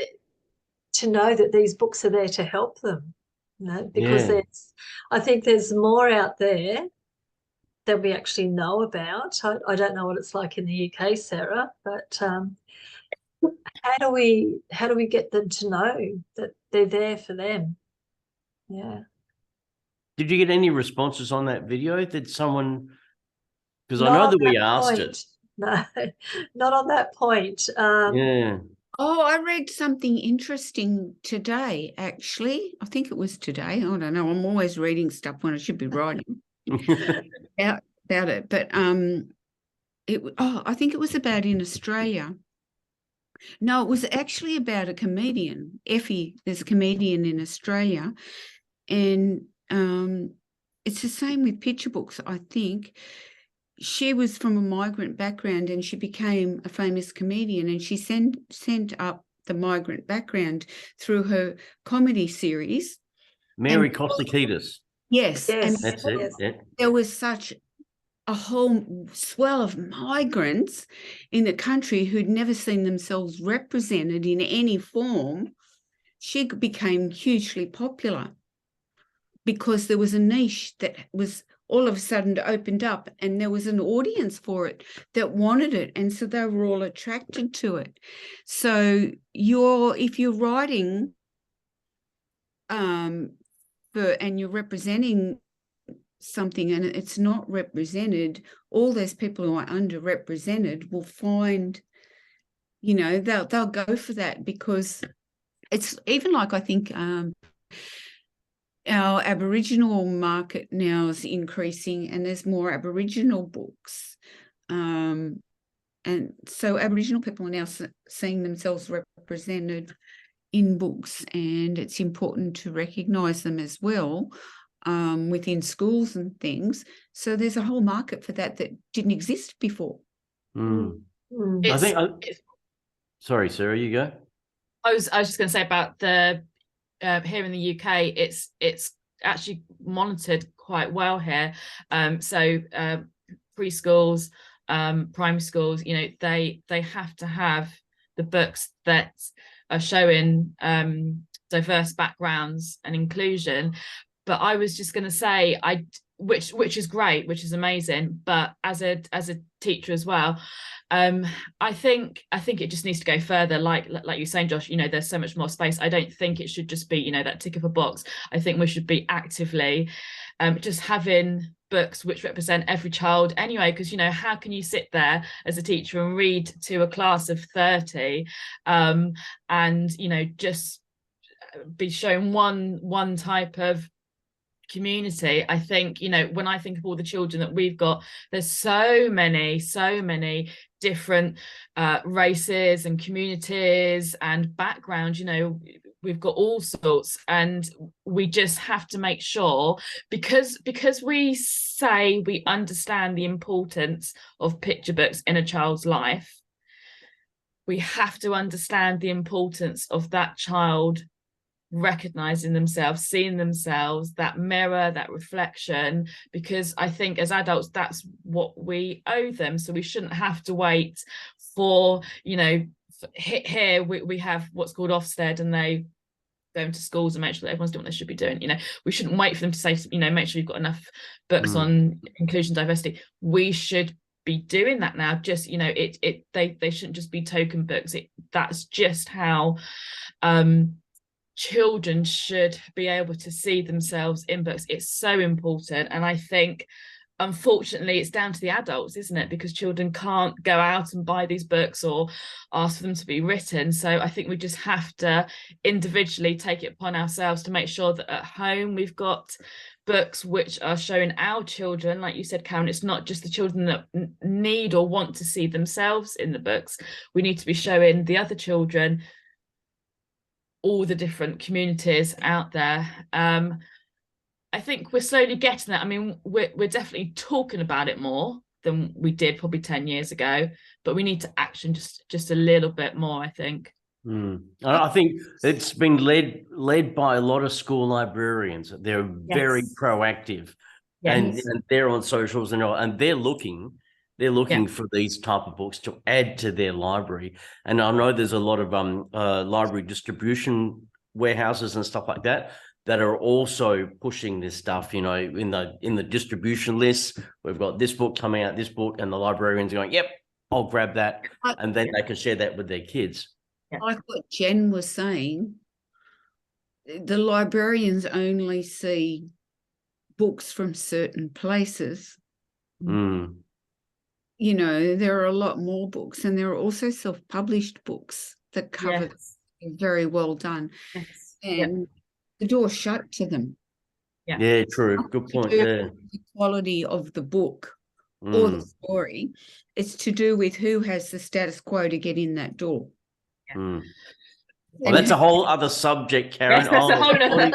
know that these books are there to help them? Because I think there's more out there that we actually know about. I don't know what it's like in the UK, Sarah, but how do we get them to know that they're there for them? Yeah. Did you get any responses on that video? Did someone? Because I know that we asked it. No, not on that point. Oh, I read something interesting today, actually. I think it was today. I don't know. I'm always reading stuff when I should be writing about it. But I think it was about in Australia. No, it was actually about a comedian, Effie. There's a comedian in Australia. And it's the same with picture books, I think. She was from a migrant background and she became a famous comedian, and she sent up the migrant background through her comedy series. Mary Kostakidis. Yes. And that's it. Yeah. There was such a whole swell of migrants in the country who'd never seen themselves represented in any form. She became hugely popular because there was a niche that was all of a sudden opened up, and there was an audience for it that wanted it, and so they were all attracted to it. So if you're writing and you're representing something and it's not represented, all those people who are underrepresented will find, they'll go for that, because it's even like, I think our Aboriginal market now is increasing, and there's more Aboriginal books. And so Aboriginal people are now seeing themselves represented in books, and it's important to recognise them as well within schools and things. So there's a whole market for that didn't exist before. I think. Sorry, Sarah, you go. I was just going to say about the here in the UK, it's actually monitored quite well here. So preschools, primary schools, you know, they have to have the books that are showing diverse backgrounds and inclusion. But I was just going to say, which is great, which is amazing. But as a teacher as well, I think it just needs to go further. Like you're saying, Josh, you know, there's so much more space. I don't think it should just be, you know, that tick of a box. I think we should be actively just having books which represent every child anyway, because, you know, how can you sit there as a teacher and read to a class of 30 and, you know, just be shown one type of community? I think, you know, when I think of all the children that we've got, there's so many different races and communities and backgrounds, you know, we've got all sorts, and we just have to make sure, because we say we understand the importance of picture books in a child's life, we have to understand the importance of that child recognizing themselves, seeing themselves, that mirror, that reflection, because I think as adults that's what we owe them. So we shouldn't have to wait for, you know, here we have what's called Ofsted, and they go into schools and make sure that everyone's doing what they should be doing. You know, we shouldn't wait for them to say, you know, make sure you've got enough books on inclusion, diversity. We should be doing that now. Just, you know, they shouldn't just be token books. That's just how children should be able to see themselves in books. It's so important. And I think, unfortunately, it's down to the adults, isn't it? Because children can't go out and buy these books or ask for them to be written. So I think we just have to individually take it upon ourselves to make sure that at home we've got books which are showing our children, like you said, Karen, it's not just the children that need or want to see themselves in the books. We need to be showing the other children all the different communities out there. I think we're slowly getting that. I mean, we're definitely talking about it more than we did probably 10 years ago, but we need to action just a little bit more, I think. I think it's been led by a lot of school librarians. They're very proactive, and they're on socials and they're looking for these type of books to add to their library. And I know there's a lot of library distribution warehouses and stuff like that are also pushing this stuff, you know, in the distribution lists. We've got this book coming out, this book, and the librarians are going, yep, I'll grab that. And then they can share that with their kids. Like what Jen was saying, the librarians only see books from certain places. You know, there are a lot more books, and there are also self-published books that cover very well done. And the door's shut to them. Yeah, true. Good point. Yeah. The quality of the book or the story, it's to do with who has the status quo to get in that door. Well, that's a whole other subject, Karen. Yes, that's a whole other.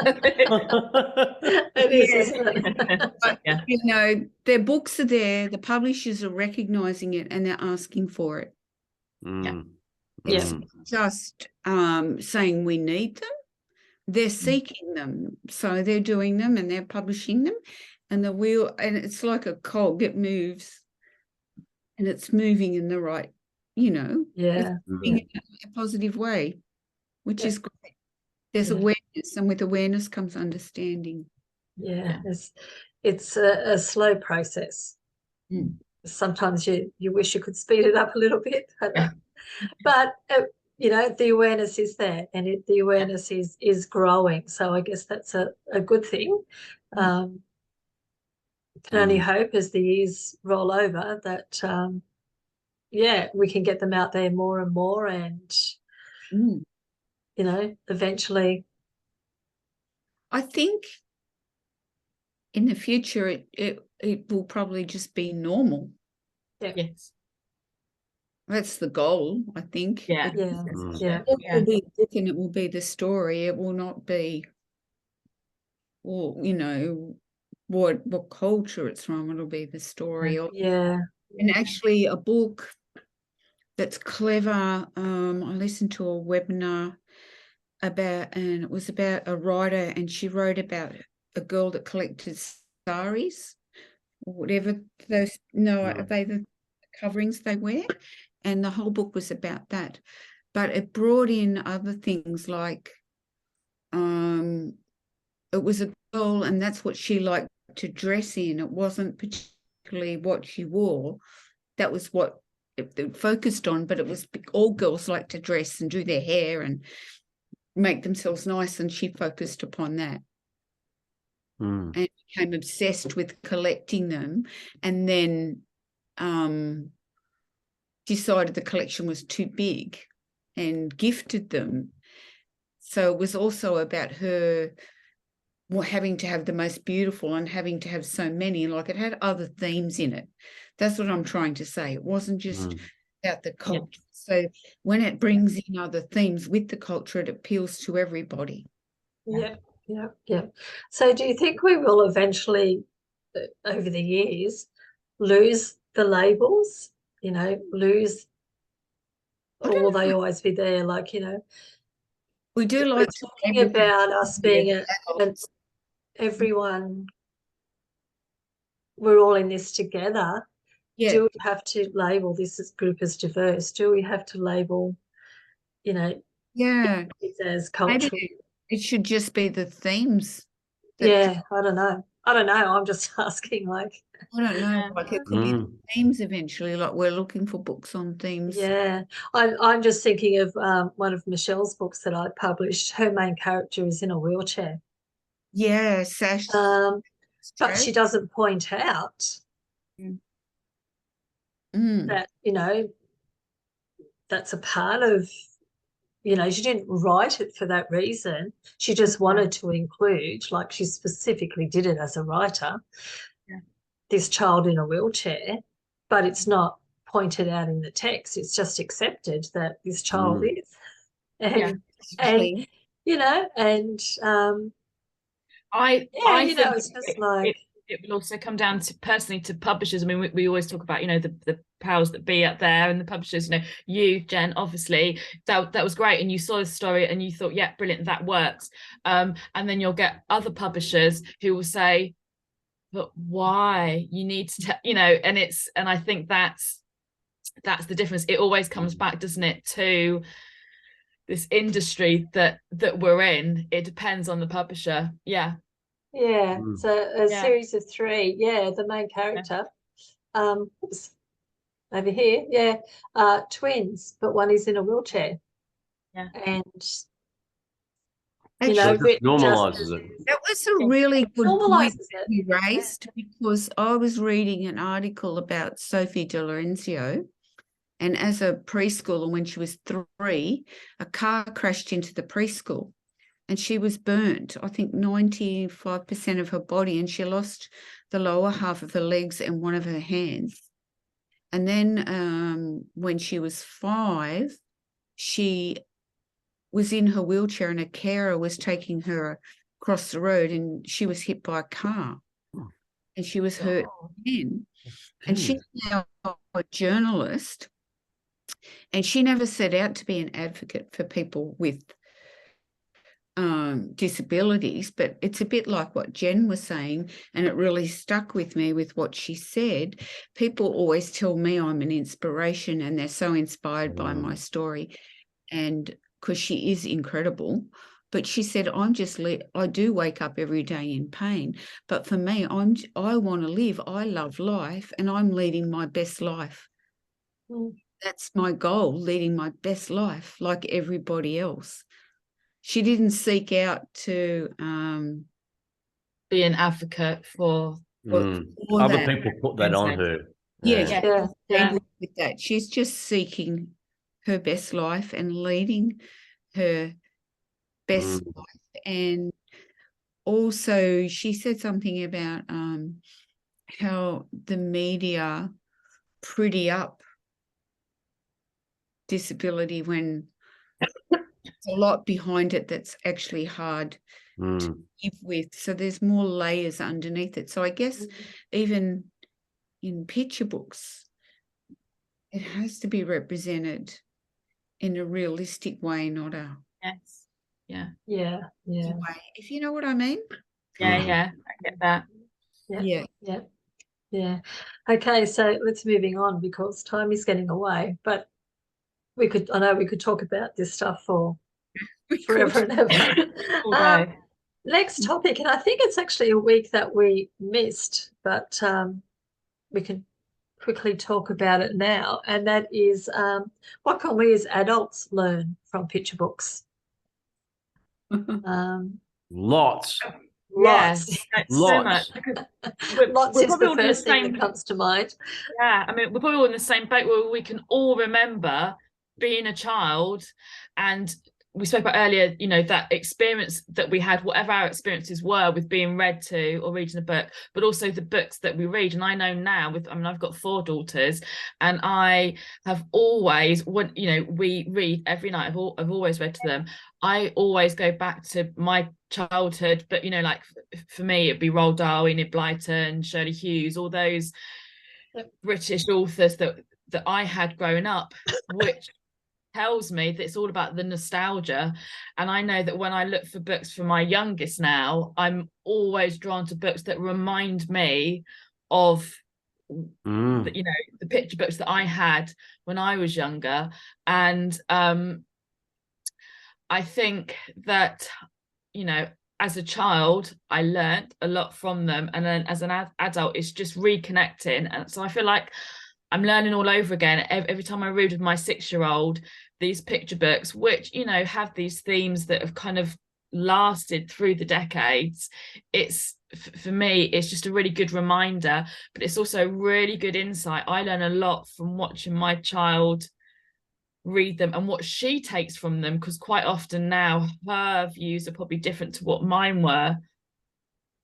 It is, isn't it? But, you know, their books are there, the publishers are recognizing it, and they're asking for it. It's just saying we need them. They're seeking them, so they're doing them and they're publishing them, and the wheel, and it's like a cog, it moves, and it's moving in the right, you know, in a positive way, which is great. There's awareness, and with awareness comes understanding. It's a slow process. Sometimes you wish you could speed it up a little bit, but you know, the awareness is there, and the awareness is growing. So I guess that's a good thing. Can only hope as the years roll over that we can get them out there more and more, and you know, eventually. I think in the future it will probably just be normal. Yes. That's the goal, I think. It will be a book, and it will be the story. It will not be, well, you know, what culture it's from. It'll be the story. And actually, a book that's clever. I listened to a webinar and it was about a writer, and she wrote about a girl that collected saris, or whatever those, are they the coverings they wear? And the whole book was about that. But it brought in other things like it was a girl, and that's what she liked to dress in. It wasn't particularly what she wore. That was what it focused on, but it was all girls like to dress and do their hair and make themselves nice, and she focused upon that. And became obsessed with collecting them, and then decided the collection was too big and gifted them. So it was also about her having to have the most beautiful and having to have so many. Like, it had other themes in it. That's what I'm trying to say. It wasn't just about the culture. Yeah. So when it brings in other themes with the culture, it appeals to everybody. Yeah. So do you think we will eventually, over the years, lose the labels, lose, or will they always be there? Like, we do like talking about us being everyone, we're all in this together. Yeah. Do we have to label this group as diverse? Do we have to label, it as cultural? Maybe it should just be the themes. Yeah, I don't know. I'm just asking, like. I don't know. Like, it could be themes eventually. Like, we're looking for books on themes. Yeah, I'm just thinking of one of Michelle's books that I published. Her main character is in a wheelchair. Yeah, Sash. But she doesn't point out that, that's a part of, she didn't write it for that reason. She just wanted to include, like, she specifically did it as a writer, this child in a wheelchair, but it's not pointed out in the text. It's just accepted that this child is. And it's just like, it will also come down to personally to publishers. I mean, we always talk about, the powers that be out there, and the publishers, you, Jen, obviously that was great, and you saw the story and you thought, yeah, brilliant, that works. And then you'll get other publishers who will say, but why? You need to, and I think that's the difference. It always comes back, doesn't it, to this industry that we're in. It depends on the publisher. Yeah. So a series of 3. The main character, oops, over here, twins, but one is in a wheelchair. And normalizes it. That was a really good point that you raised, because I was reading an article about Sophie Di Lorenzo, and as a preschooler, when she was 3, a car crashed into the preschool, and she was burnt, I think 95% of her body, and she lost the lower half of her legs and one of her hands. And then when she was 5, she was in her wheelchair, and a carer was taking her across the road, and she was hit by a car, and she was hurt again. And she's now a journalist, and she never set out to be an advocate for people with disabilities, but it's a bit like what Jen was saying, and it really stuck with me with what she said. People always tell me I'm an inspiration, and they're so inspired by my story, and because she is incredible. But she said, I do wake up every day in pain, but for me, I want to live. I love life, and I'm leading my best life. That's my goal, leading my best life like everybody else. She didn't seek out to be an advocate for other people put that on her. With that. She's just seeking her best life and leading her best life. And also she said something about how the media pretty up disability when there's a lot behind it that's actually hard to live with. So there's more layers underneath it. So I guess even in picture books, it has to be represented in a realistic way, not a yeah way, if you know what I mean. I get that. Yeah. Okay, so let's moving on because time is getting away, but I know we could talk about this stuff for forever and ever. Next topic, and I think it's actually a week that we missed, but we can quickly talk about it now, and that is what can we as adults learn from picture books? Lots. Lots. So much. Lots is the first thing that comes to mind. Yeah, I mean, we're probably all in the same boat where we can all remember being a child, and we spoke about earlier, you know, that experience that we had, whatever our experiences were with being read to or reading a book, but also the books that we read. And I know now I've got 4 daughters, and I have always, we read every night. I've always read to them. I always go back to my childhood, but, you know, like for me, it'd be Roald Dahl, Enid Blyton, Shirley Hughes, all those British authors that I had growing up, which tells me that it's all about the nostalgia. And I know that when I look for books for my youngest now, I'm always drawn to books that remind me of the picture books that I had when I was younger. And I think that, you know, as a child, I learned a lot from them, and then as an adult, it's just reconnecting. And so I feel like I'm learning all over again every time I read with my 6-year-old these picture books, which, you know, have these themes that have kind of lasted through the decades. It's, for me, it's just a really good reminder, but it's also really good insight. I learn a lot from watching my child read them and what she takes from them, because quite often now her views are probably different to what mine were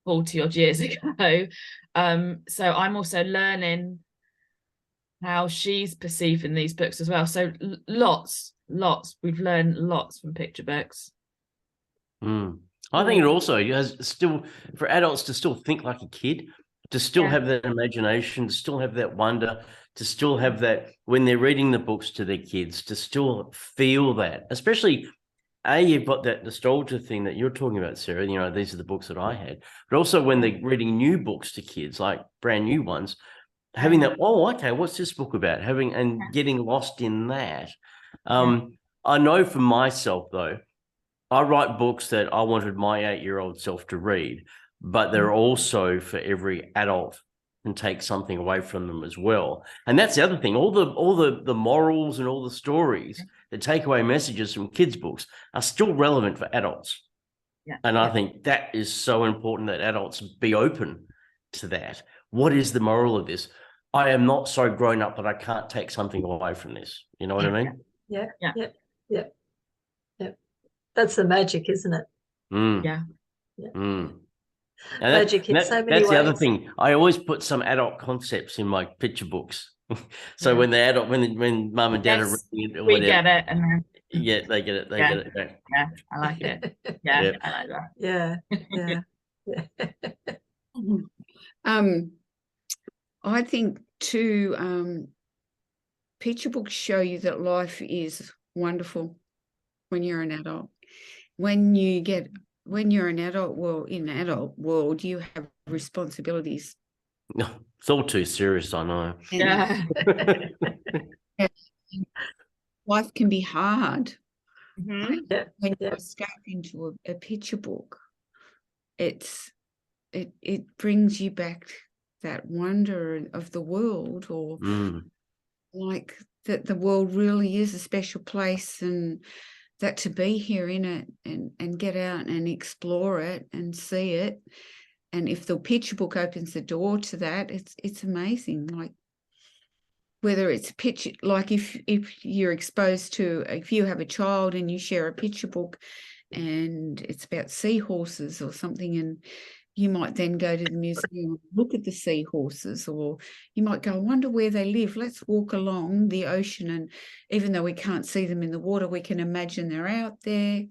40 odd years ago. So I'm also learning how she's perceiving these books as well. So lots we've learned lots from picture books. I think it also has still, for adults to still think like a kid, to still have that imagination, to still have that wonder, to still have that when they're reading the books to their kids, to still feel that, especially you've got that nostalgia thing that you're talking about, Sarah, you know, these are the books that I had, but also when they're reading new books to kids, like brand new ones, having that, okay, what's this book about? Getting lost in that. I know for myself, though, I write books that I wanted my 8-year-old self to read, but they're also for every adult and take something away from them as well. And that's the other thing. All the morals and all the stories, the takeaway messages from kids' books are still relevant for adults. And I think that is so important that adults be open to that. What is the moral of this? I am not so grown up that I can't take something away from this. You know what I mean? Yeah. That's the magic, isn't it? And magic in so many ways. That's the other thing. I always put some adult concepts in my picture books. So when the adult, when mum and dad are reading it, we get it, and then they get it. They get it. Yeah, I like it. I like that. I think too, picture books show you that life is wonderful when you're an adult. When you're an adult, in an adult world, you have responsibilities. No, it's all too serious, I know. Life can be hard. When you escape into a picture book, it brings you back that wonder of the world, or like that the world really is a special place, and that to be here in it and get out and explore it and see it. And if the picture book opens the door to that, it's amazing. Like whether it's a picture, like if you're exposed to, if you have a child and you share a picture book and it's about seahorses or something, and you might then go to the museum and look at the seahorses, or you might go, I wonder where they live. Let's walk along the ocean, and even though we can't see them in the water, we can imagine they're out there.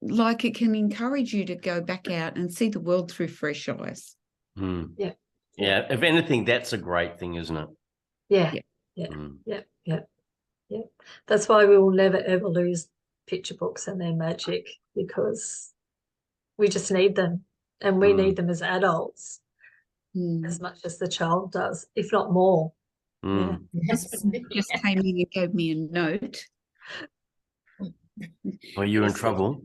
Like it can encourage you to go back out and see the world through fresh eyes. Yeah. If anything, that's a great thing, isn't it? Yeah. Yeah. That's why we will never ever lose picture books and their magic, because we just need them, and we need them as adults as much as the child does, if not more. Yeah. Just came in and gave me a note. Are you in trouble?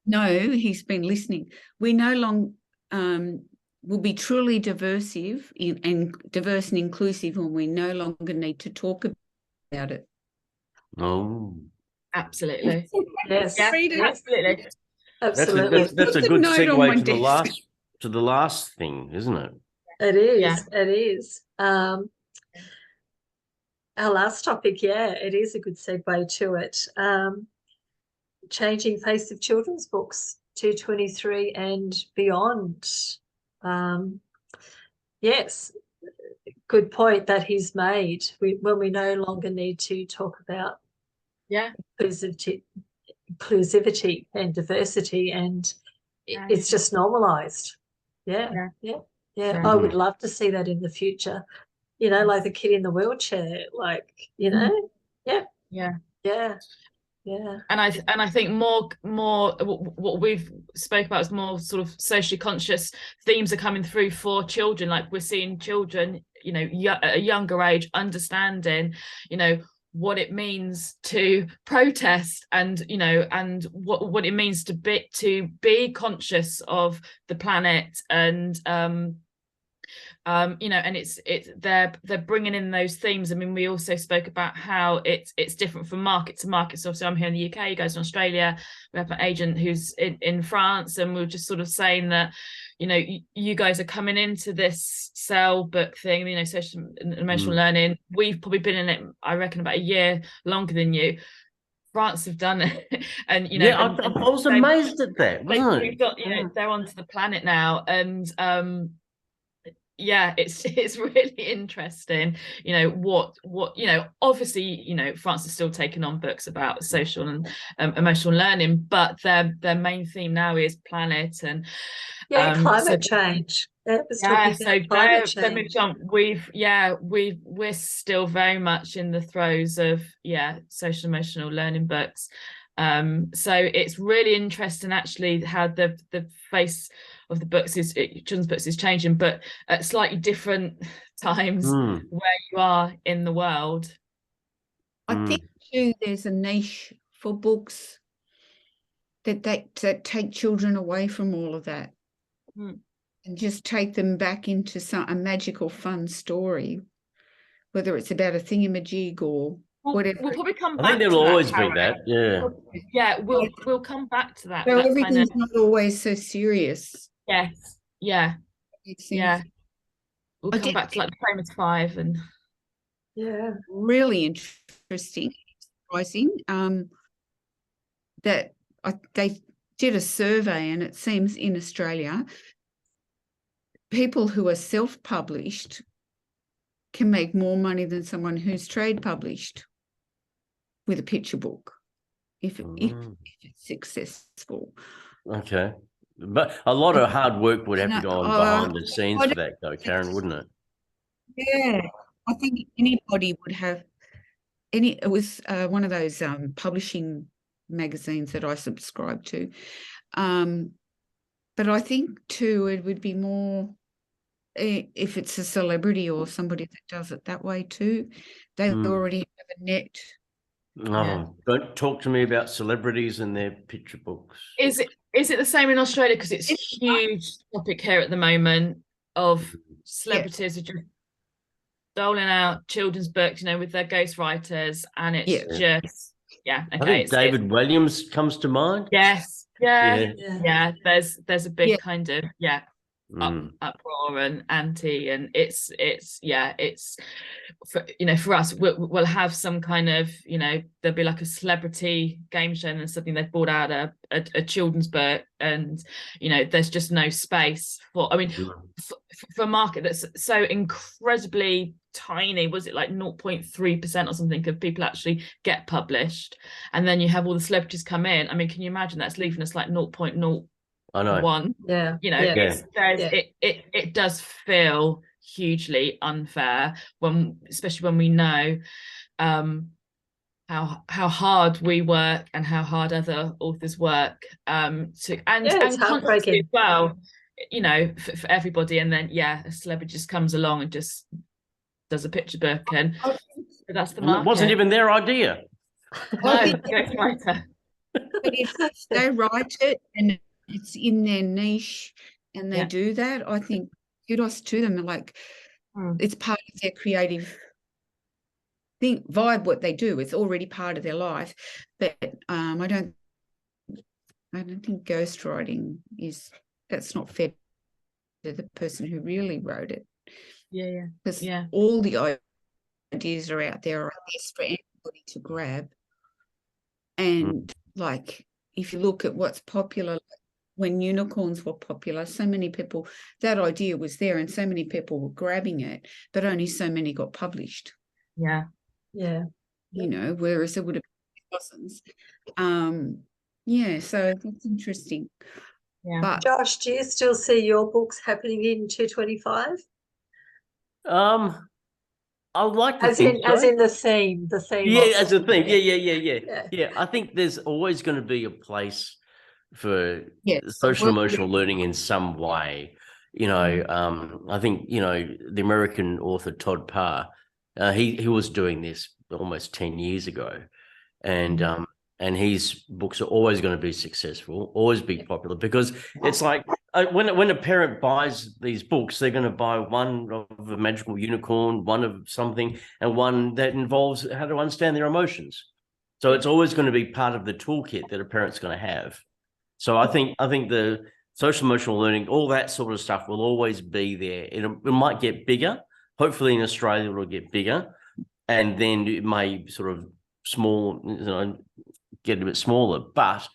No, he's been listening. We no longer will be truly diverse and inclusive when we no longer need to talk about it. Oh, absolutely. Yes. Yeah, absolutely. Absolutely. That's a good segue to the last thing, isn't it? It is. It is. Our last topic, it is a good segue to it. Changing face of children's books, 223 and beyond. Yes, good point that he's made. When we no longer need to talk about inclusivity and diversity, and it's just normalized. I would love to see that in the future, like the kid in the wheelchair, and I think more what we've spoke about is more sort of socially conscious themes are coming through for children. Like we're seeing children, at a younger age understanding, what it means to protest, and and what it means to be conscious of the planet, and and it's they're bringing in those themes. I mean, we also spoke about how it's different from market to market. So I'm here in the UK, you guys in Australia, we have an agent who's in France, and we were just sort of saying that you guys are coming into this cell book thing, social and emotional learning. We've probably been in it, I reckon, about a year longer than you. France have done it, and I was amazed at that, wasn't it? They're onto the planet now, and it's really interesting, what obviously, France is still taking on books about social and emotional learning, but their main theme now is planet and climate change. We're still very much in the throes of social emotional learning books. So it's really interesting actually how the face of the children's books is changing, but at slightly different times where you are in the world. I think too there's a niche for books that take children away from all of that and just take them back into a magical fun story, whether it's about a thingamajig or whatever. We'll probably come back. I think there will always be that. We'll come back to that. So everything's not always so serious. Yes. We'll come back to like the Famous Five and really interesting, surprising. That they did a survey, and it seems in Australia, people who are self-published can make more money than someone who's trade published with a picture book if it's successful. Okay. But a lot of hard work would have to go on behind the scenes for that, though, Karen, wouldn't it? Yeah, I think anybody would have it was one of those publishing magazines that I subscribe to. But I think too it would be more if it's a celebrity or somebody that does it that way too. They already have a net. Don't talk to me about celebrities and their picture books. Is it the same in Australia? Because it's a huge topic here at the moment of celebrities are just doling out children's books, with their ghostwriters, and it's just I think David Williams comes to mind. Yes. There's a big kind of uproar and anti, and it's for us we'll have some kind of there'll be like a celebrity game show and something they've brought out a children's book, and there's just no space for for a market that's so incredibly tiny. Was it like 0.3% or something of people actually get published, and then you have all the celebrities come in? I mean, can you imagine that's leaving us like 0.01? I know. It does feel hugely unfair, especially when we know how hard we work and how hard other authors work and consciously as well, you know, for everybody. And then a celebrity just comes along and just does a picture book, and that's the market. It wasn't even their idea. No, ghostwriter. But if they write it and it's in their niche and they do that, I think kudos to them. Like it's part of their creative thing via what they do. It's already part of their life. But I don't think ghostwriting that's not fair to the person who really wrote it. Because all the ideas are out there for anybody to grab. And like, if you look at what's popular, when unicorns were popular, so many people, that idea was there and so many people were grabbing it, but only so many got published. Yeah. You know, whereas there would have been dozens. So that's interesting. Yeah. But Josh, do you still see your books happening in 225? I would like to as think in the theme. As a theme. Yeah. I think there's always going to be a place for social emotional learning in some way. You know, I think, you know, the American author Todd Parr, he was doing this almost 10 years ago, and his books are always going to be successful, always be popular, because it's like when a parent buys these books, they're going to buy one of a magical unicorn, one of something, and one that involves how to understand their emotions. So it's always going to be part of the toolkit that a parent's going to have. So I think the social emotional learning, all that sort of stuff will always be there. It might get bigger. Hopefully in Australia it'll get bigger, and then it may sort of get a bit smaller. But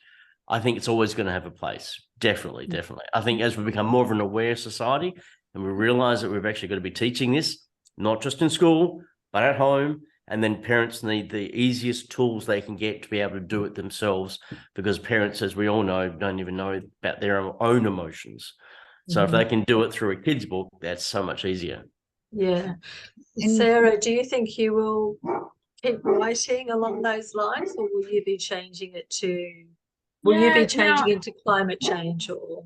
I think it's always going to have a place. Definitely. I think as we become more of an aware society and we realize that we've actually got to be teaching this, not just in school, but at home, and then parents need the easiest tools they can get to be able to do it themselves, because parents, as we all know, don't even know about their own emotions. So if they can do it through a kid's book, that's so much easier. Yeah. Sarah, do you think you will keep writing along those lines, or will you be changing it to into climate change? Or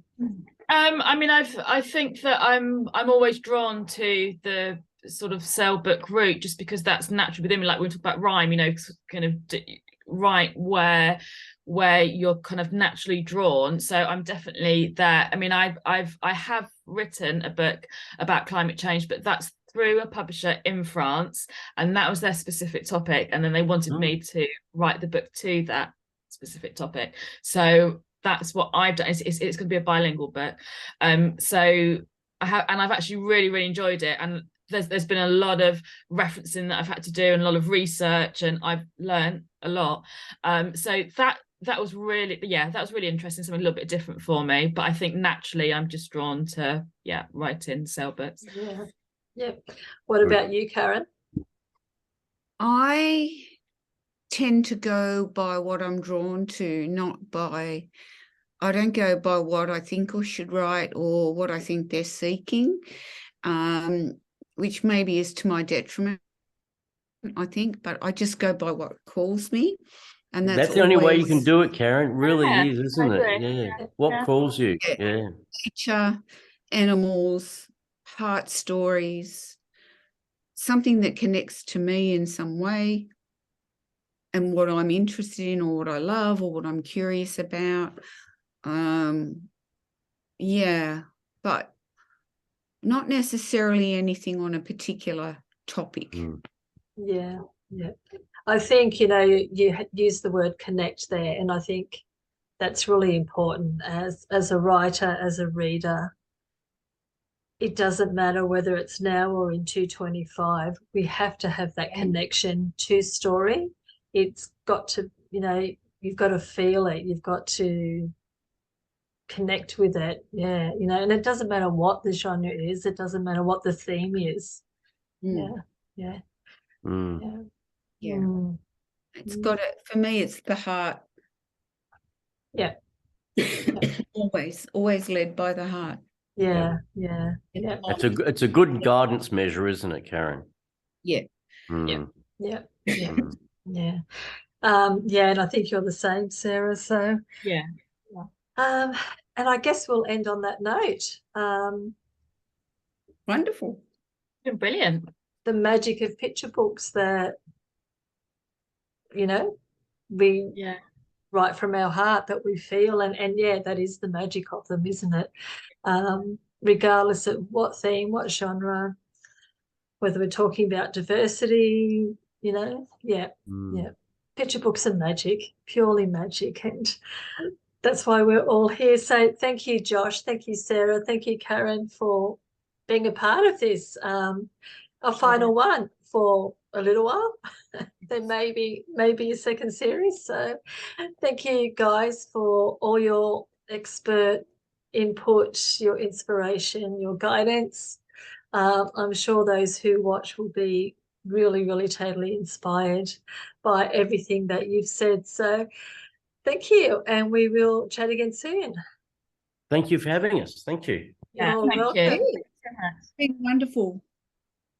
I mean, I think that I'm always drawn to the sort of sell book route, just because that's natural within me. Like we talk about rhyme, you know, kind of write where you're kind of naturally drawn. So I'm definitely there. I mean, I have written a book about climate change, but that's through a publisher in France, and that was their specific topic, and then they wanted me to write the book to that specific topic. So that's what I've done. It's going to be a bilingual book. So I've actually really enjoyed it, and there's been a lot of referencing that I've had to do and a lot of research, and I've learned a lot. So that was really interesting, something a little bit different for me. But I think naturally I'm just drawn to writing sell books. Yeah. What about you, Karen? I tend to go by what I'm drawn to, I don't go by what I think I should write or what I think they're seeking, which maybe is to my detriment, I think, but I just go by what calls me. And that's the only way you can do it, Karen. It really is, isn't it? Yeah. What calls you? Yeah. Nature, animals, heart stories, something that connects to me in some way, and what I'm interested in, or what I love, or what I'm curious about. But not necessarily anything on a particular topic. Yeah. I think, you know, you use the word connect there, and I think that's really important as a writer, as a reader. It doesn't matter whether it's now or in 225, we have to have that connection to story. It's got to, you know, you've got to feel it. You've got to connect with it. Yeah, you know, and it doesn't matter what the genre is. It doesn't matter what the theme is. Yeah. It's got it. For me, it's the heart. Yeah. Always led by the heart. Yeah, yeah, yeah. It's a good guidance measure, isn't it, Karen? Yeah. Mm. Yeah, yeah, Mm. yeah. Yeah, and I think you're the same, Sarah. So Yeah. and I guess we'll end on that note. Wonderful. Brilliant. The magic of picture books that, you know, we write from our heart, that we feel, and yeah, that is the magic of them, isn't it? Regardless of what theme, what genre, whether we're talking about diversity, you know, yeah. Picture books are magic, purely magic, and that's why we're all here. So thank you, Josh. Thank you, Sarah. Thank you, Karen, for being a part of this. Our final one for a little while. Then maybe a second series. So thank you, guys, for all your expert input, your inspiration, your guidance. I'm sure those who watch will be really, really totally inspired by everything that you've said. So thank you, and we will chat again soon. Thank you for having us. Thank you. You're welcome. It's been wonderful.